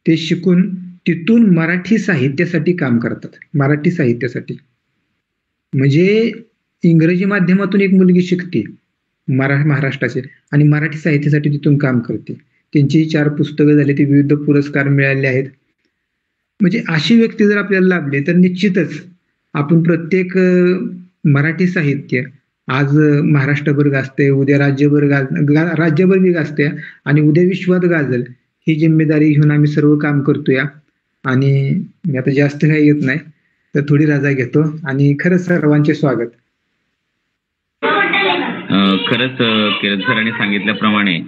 ते शिकून तिथून मराठी साहित्यासाठी काम करतात. मराठी साहित्यासाठी म्हणजे इंग्रजी माध्यमातून एक मुलगी शिकते महाराष्ट्राचे, आणि मराठी साहित्यासाठी तिथून काम करते. त्यांची 4 पुस्तकं झाली, ते विविध पुरस्कार मिळाले आहेत. म्हणजे अशी व्यक्ती जर आपल्याला लाभली तर निश्चितच आपण प्रत्येक मराठी साहित्य आज महाराष्ट्रभर गाजते, उद्या राज्यभर बी गाजते, आणि उद्या विश्वात गाजल, ही जिम्मेदारी घेऊन आम्ही सर्व काम करतोय. आणि मी आता जास्त काही येत नाही तर थोडी रजा घेतो. आणि खरंच सर्वांचे स्वागत. खरंच किरण सरांनी सांगितल्याप्रमाणे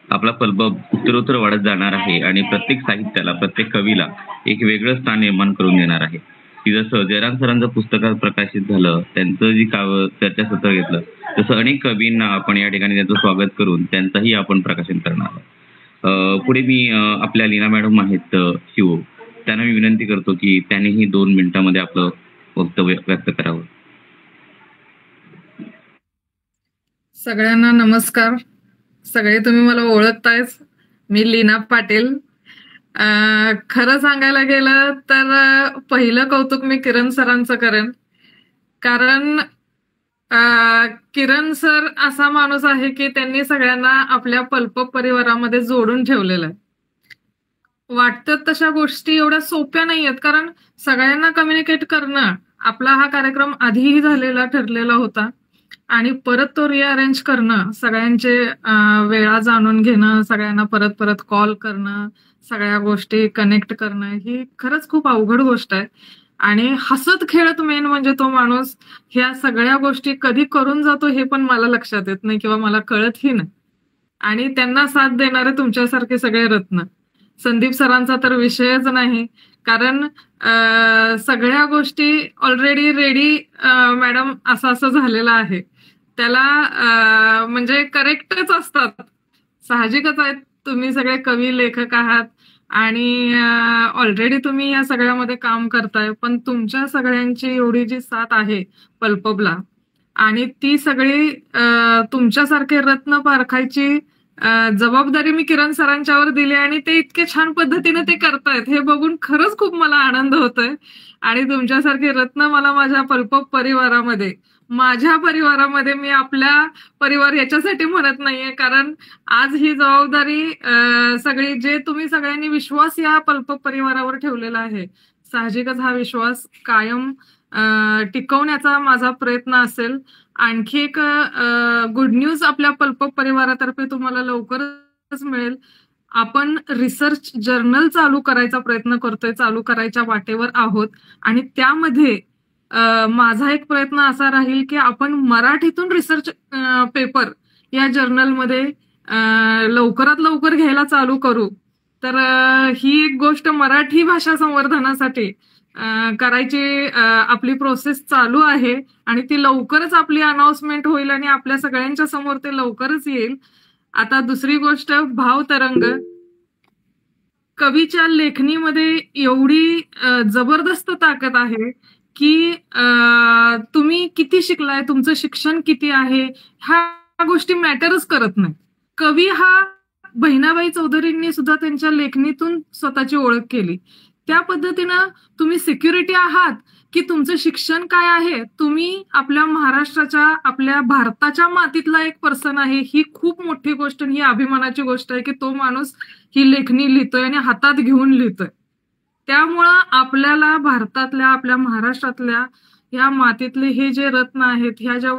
आपला पल्प उत्तरोत्तर वाढत जाणार आहे आणि प्रत्येक साहित्याला, प्रत्येक कवीला एक वेगळं स्थान निर्माण करून देणार आहे. की जसं जयराम सरांचं पुस्तक प्रकाशित झालं, त्यांचं जी चर्चासत्र घेतलं, तसं अनेक कवींना आपण या ठिकाणी त्यांचं स्वागत करून त्यांचंही आपण प्रकाशन करणार आहोत. पुढे मी आपल्या लीना मॅडम आहेत शिव, त्यांना मी विनंती करतो की त्यांनीही 2 मिनिटांमध्ये आपलं वक्तव्य व्यक्त करावं. सगळ्यांना नमस्कार. सगळे तुम्ही मला ओळखतायच, मी लीना पाटील. खरं सांगायला गेलं तर पहिलं कौतुक मी किरण सरांचं करेन. कारण किरण सर असा माणूस आहे की त्यांनी सगळ्यांना आपल्या पल्प परिवारामध्ये जोडून ठेवलेलं आहे. वाटतात तशा गोष्टी एवढ्या सोप्या नाहीयेत, कारण सगळ्यांना कम्युनिकेट करणं, आपला हा कार्यक्रम आधीही झालेला ठरलेला होता आणि परत तो रिअरेंज करणं, सगळ्यांचे वेळा जाणून घेणं, सगळ्यांना परत परत कॉल करणं, सगळ्या गोष्टी कनेक्ट करणं, ही खरंच खूप अवघड गोष्ट आहे. आणि हसत खेळत मेन म्हणजे तो माणूस ह्या सगळ्या गोष्टी कधी करून जातो हे पण मला लक्षात येत नाही किंवा मला कळतही नाही. आणि त्यांना साथ देणारे तुमच्यासारखे सगळे रत्न. संदीप सरांचा तर विषयच नाही, कारण सगळ्या गोष्टी ऑलरेडी रेडी मॅडम असं असं झालेलं आहे, त्याला म्हणजे करेक्टच असतात. साहजिकच आहेत, तुम्ही सगळे कवी लेखक आहात आणि ऑलरेडी तुम्ही या सगळ्यामध्ये काम करताय, पण तुमच्या सगळ्यांची एवढी जी साथ आहे पल्पबला आणि ती सगळी तुमच्यासारखे रत्न पारखायची जबाबदारी मी किरण सरांच्यावर दिली आणि ते इतके छान पद्धतीने ते करतायत हे बघून खरंच खूप मला आनंद होतोय. आणि तुमच्यासारखे रत्न मला माझ्या पल्प परिवारामध्ये, माझ्या परिवारामध्ये, मी आपल्या परिवार याच्यासाठी म्हणत नाहीये, कारण आज ही जबाबदारी सगळी, जे तुम्ही सगळ्यांनी विश्वास या पल्प परिवारावर ठेवलेला आहे, साहजिकच हा विश्वास कायम टिकवण्याचा माझा प्रयत्न असेल. आणखी एक गुड न्यूज आपल्या पल्प परिवारातर्फे तुम्हाला लवकरच मिळेल. आपण रिसर्च जर्नल चालू करायचा प्रयत्न करतोय, चालू करायच्या वाटेवर आहोत आणि त्यामध्ये माझा एक प्रयत्न असा राहील की आपण मराठीतून रिसर्च पेपर या जर्नलमध्ये लवकरात लवकर घ्यायला चालू करू. तर ही एक गोष्ट मराठी भाषा संवर्धनासाठी करायची आपली प्रोसेस चालू आहे आणि ती लवकरच आपली अनाउन्समेंट होईल आणि आपल्या सगळ्यांच्या समोर ते लवकरच येईल. आता दुसरी गोष्ट, भावतरंग. कवीच्या लेखणीमध्ये एवढी जबरदस्त ताकद आहे की तुम्ही किती शिकलाय, तुमचं शिक्षण किती आहे, ह्या गोष्टी मॅटरच करत नाही. कवी हा बहिणाबाई चौधरींनी सुद्धा त्यांच्या लेखणीतून स्वतःची ओळख केली. त्या पद्धतीनं तुम्ही सिक्युरिटी आहात की तुमचं शिक्षण काय आहे, तुम्ही आपल्या महाराष्ट्राच्या, आपल्या भारताच्या मातीतला एक पर्सन आहे, ही खूप मोठी गोष्ट, ही अभिमानाची गोष्ट आहे की तो माणूस ही लेखणी लिहितोय आणि हातात घेऊन लिहितोय. त्यामुळं आपल्याला भारतातल्या, आपल्या महाराष्ट्रातल्या या मातीतले हे जे रत्न आहेत, ह्या ज्या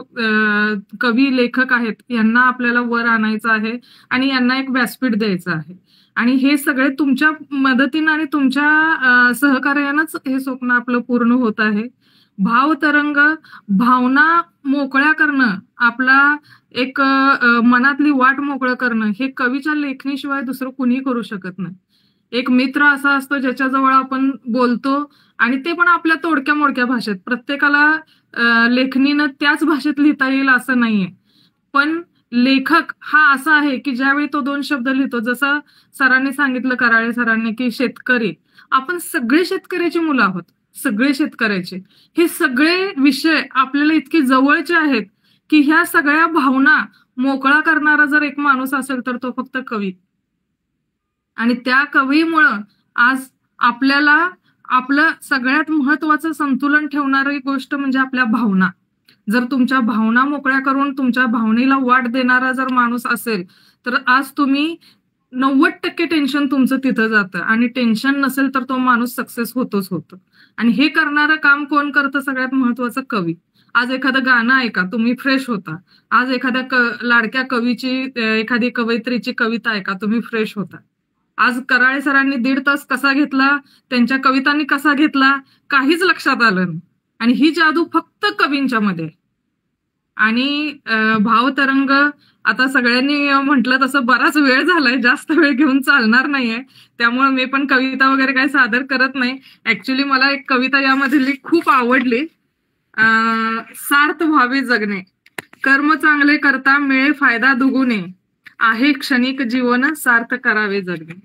कवी लेखक आहेत, यांना आपल्याला वर आणायचं आहे आणि यांना एक व्यासपीठ द्यायचं आहे. आणि हे सगळे तुमच्या मदतीनं आणि तुमच्या सहकार्यानंच हे स्वप्न आपलं पूर्ण होत आहे. भावतरंग, भावना मोकळ्या करणं, आपला एक मनातली वाट मोकळं करणं, हे कवीच्या लेखणीशिवाय दुसरं कुणी करू शकत नाही. एक मित्र असा असतो ज्याच्याजवळ आपण बोलतो आणि ते पण आपल्या तोडक्या मोडक्या भाषेत, प्रत्येकाला लेखणीनं त्याच भाषेत लिहिता येईल असं नाहीये. पण लेखक हा असा आहे की ज्यावेळी तो 2 शब्द लिहितो, जसं सरांनी सांगितलं, कराळे सरांनी, की शेतकरी, आपण सगळे शेतकऱ्याची मुलं आहोत, सगळे शेतकऱ्याचे. हे सगळे विषय आपल्याला इतके जवळचे आहेत की ह्या सगळ्या भावना मोकळा करणारा जर एक माणूस असेल तर तो फक्त कवी. आणि त्या कवीमुळं आज आपल्याला आपलं सगळ्यात महत्वाचं संतुलन ठेवणारी गोष्ट म्हणजे आपल्या भावना. जर तुमच्या भावना मोकळ्या करून तुमच्या भावनेला वाट देणारा जर माणूस असेल तर आज तुम्ही 90% टेन्शन तुमचं तिथं जातं आणि टेन्शन नसेल तर तो माणूस सक्सेस होतोच होतो. आणि हे करणारं काम कोण करतं? सगळ्यात महत्वाचं कवी. आज एखादं गाणं ऐका, तुम्ही फ्रेश होता. आज एखाद्या लाडक्या कवीची, एखादी कवयित्रीची कविता ऐका, तुम्ही फ्रेश होता. आज कराळे सरांनी 1.5 तास कसा घेतला, त्यांच्या कवितांनी कसा घेतला, काहीच लक्षात आलं नाही. आणि ही जादू फक्त कवींच्या मध्ये. आणि भावतरंग, आता सगळ्यांनी म्हटलं तसं बराच वेळ झालाय, जास्त वेळ घेऊन चालणार नाहीये, त्यामुळे मी पण कविता वगैरे काही सादर करत नाही. ऍक्च्युली मला एक कविता यामधली खूप आवडली. सार्थ व्हावे जगणे, कर्म चांगले करता मिळे फायदा दुगुणे, आहे क्षणिक जीवन सार्थ करावे जगणे.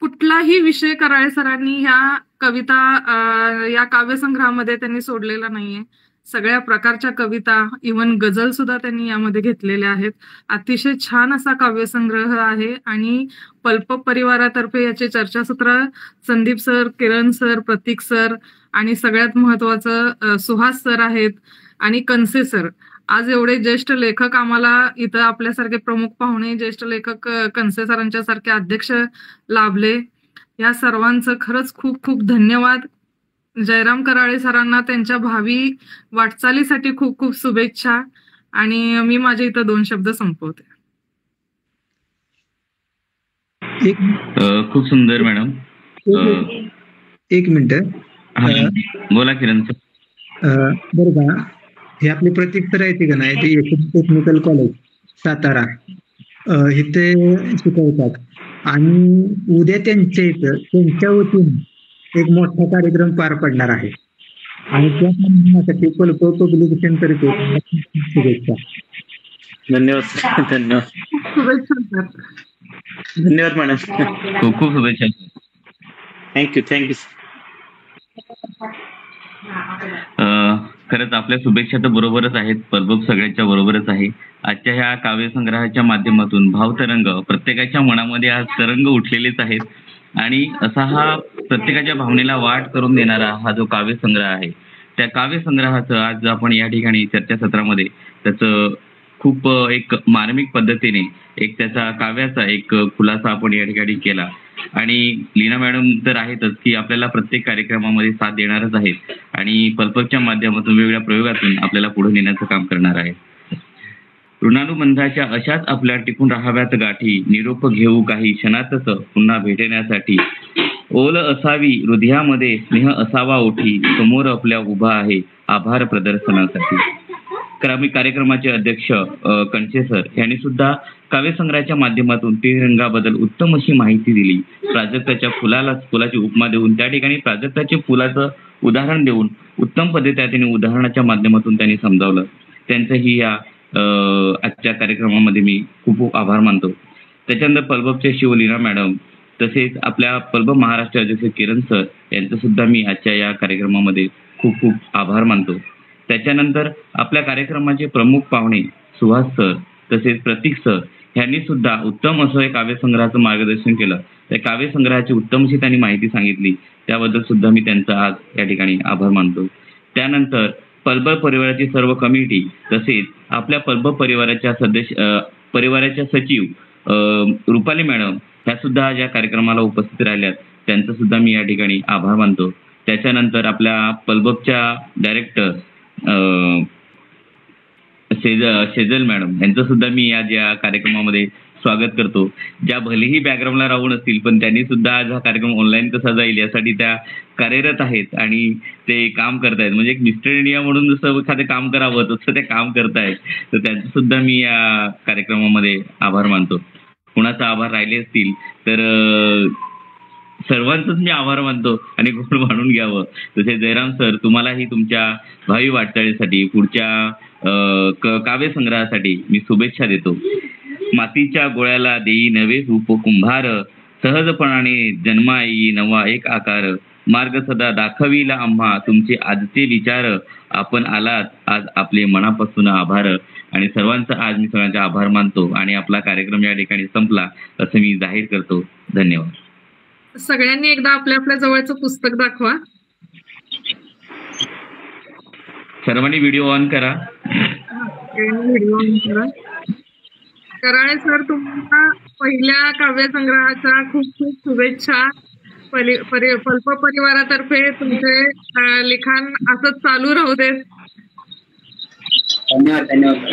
कुठलाही विषय कराळे सरांनी ह्या कविता, या काव्यसंग्रहामध्ये त्यांनी सोडलेला नाहीये. सगळ्या प्रकारच्या कविता, इवन गझल सुद्धा त्यांनी यामध्ये घेतलेल्या आहेत. अतिशय छान असा काव्यसंग्रह आहे आणि पल्प परिवारातर्फे याचे चर्चासत्र संदीप सर, किरण सर, प्रतीक सर आणि सगळ्यात महत्वाचं सुहास सर आहेत आणि कनसे सर. आज एवढे ज्येष्ठ लेखक आम्हाला इथं आपल्यासारखे प्रमुख पाहुणे ज्येष्ठ लेखक कनसे सरांच्या सारखे अध्यक्ष लाभले. या सर्वांचं खरंच खूप खूप धन्यवाद. जयराम कराळे सरांना त्यांच्या भावी वाटचालीसाठी खूप खूप शुभेच्छा आणि मी माझे इथं 2 शब्द संपवते. खूप सुंदर मॅडम. एक मिनिट बोला किरण सर. बरं का, हे आपले प्रतीक सर आहेत का नाही, ते टेक्निकल कॉलेज सातारा इथे शिकवतात आणि उद्या त्यांच्या वतीने एक मोठा कार्यक्रम पार पडणार आहे आणि त्या कार्यक्रमासाठी पल्प पब्लिकेशन तर्फे शुभेच्छा. धन्यवाद. धन्यवाद. शुभेच्छा सर. धन्यवाद मॅडम. खूप खूप शुभेच्छा. थँक्यू. खरंच आपल्या शुभेच्छा तर बरोबरच आहेत, पल्प सगळ्यांच्या बरोबरच आहे. आजच्या ह्या काव्यसंग्रहाच्या माध्यमातून भावतरंग प्रत्येकाच्या मनामध्ये आज तरंग उठलेलेच आहेत आणि असा हा प्रत्येकाच्या भावनेला वाट करून देणारा हा जो काव्यसंग्रह आहे, त्या काव्यसंग्रहाचं आज आपण या ठिकाणी चर्चासत्रामध्ये त्याचं खूप एक मार्मिक पद्धतीने एक त्याचा काव्याचा एक खुलासा आपण या ठिकाणी केला आणि लीना मॅडम तर आहेतच की आपल्याला प्रत्येक कार्यक्रमामध्ये साथ देणारच आहेत आणि पल्पच्या माध्यमातून वेगवेगळ्या प्रयोगातून आपल्याला पुढे नेण्याचं काम करणार आहे. ऋणानुबंधाच्या अशाच आपल्या टिकून राहाव्यात गाठी, निरोप घेऊ काही क्षणातच पुन्हा भेटण्यासाठी. ओल असावी हृदयामध्ये, स्नेह असावा ओठी, समोर आपल्या उभा आहे आभार प्रदर्शनासाठी. कार्यक्रमाचे अध्यक्ष कणसे सर यांनी सुद्धा काव्यसंग्रहाच्या माध्यमातून रंगाबद्दल उत्तम अशी माहिती दिली. प्राजक्ताच्या फुलाची उपमा देऊन त्या ठिकाणी प्राजक्ताच्या फुलाचं उदाहरण देऊन उत्तम पद्धतीने त्यांनी उदाहरणाच्या माध्यमातून त्यांनी समजावलं. त्यांचंही या आजच्या कार्यक्रमामध्ये मी खूप खूप आभार मानतो. त्याच्यानंतर पल्पचे शिवलीना मॅडम तसेच आपल्या पल्प महाराष्ट्र अध्यक्ष किरण सर यांचं सुद्धा मी आजच्या या कार्यक्रमामध्ये खूप खूप आभार मानतो. त्याच्यानंतर आपल्या कार्यक्रमाचे प्रमुख पाहुणे सुहास सर तसेच प्रतीक सर यांनी सुद्धा उत्तम असं एक काव्यसंग्रहाचं मार्गदर्शन केलं. त्या काव्यसंग्रहाची उत्तम अशी त्यांनी माहिती सांगितली, त्याबद्दल सुद्धा मी त्यांचा आज या ठिकाणी आभार मानतो. त्यानंतर पल्प परिवाराची सर्व कमिटी तसेच आपल्या पल्प परिवाराच्या सचिव रुपाली मॅडम ह्या सुद्धा ज्या कार्यक्रमाला उपस्थित राहिल्यात त्यांचं सुद्धा मी या ठिकाणी आभार मानतो. त्याच्यानंतर आपल्या पल्पच्या डायरेक्टर शेजल मॅडम यांचं सुद्धा मी आज या कार्यक्रमामध्ये स्वागत करतो. ज्या भलेही बॅकग्राऊंडला राहून असतील पण त्यांनी सुद्धा आज हा कार्यक्रम ऑनलाईन कसा जाईल यासाठी त्या कार्यरत आहेत आणि ते काम करतायत. म्हणजे एक मिस्टर इंडिया म्हणून जसं एखादं काम करावं तसं ते काम करतायत, तर त्यांचं सुद्धा मी या कार्यक्रमामध्ये आभार मानतो. कुणाचा आभार राहिले असतील तर सर्वांचंच मी आभार मानतो आणि गोड मानून घ्यावं. तसे जयराम सर तुम्हालाही तुमच्या भावी वाटचालीसाठी पुढच्या काव्यसंग्रहासाठी मी शुभेच्छा देतो. मातीच्या गोळ्याला देई नवे रूप कुंभार, सहजपणाने जन्मा येई नवा एक आकार, मार्ग सदा दाखविला आम्हा तुमचे आजचे विचार, आपण आलात आज आपले मनापासून आभार. आणि सर्वांचा आज मी सगळ्यांचा आभार मानतो आणि आपला कार्यक्रम या ठिकाणी संपला असं मी जाहीर करतो. धन्यवाद. सगळ्यांनी एकदा आपल्या आपल्या जवळचं पुस्तक दाखवा. सर्वांनी व्हिडिओ ऑन करा. व्हिडिओ ऑन करा. कराळे सर तुम्हाला पहिल्या काव्यसंग्रहाच्या खूप खूप शुभेच्छा. पल्प परिवारातर्फे तुमचे लिखाण असंच चालू राहू देत. धन्यवाद.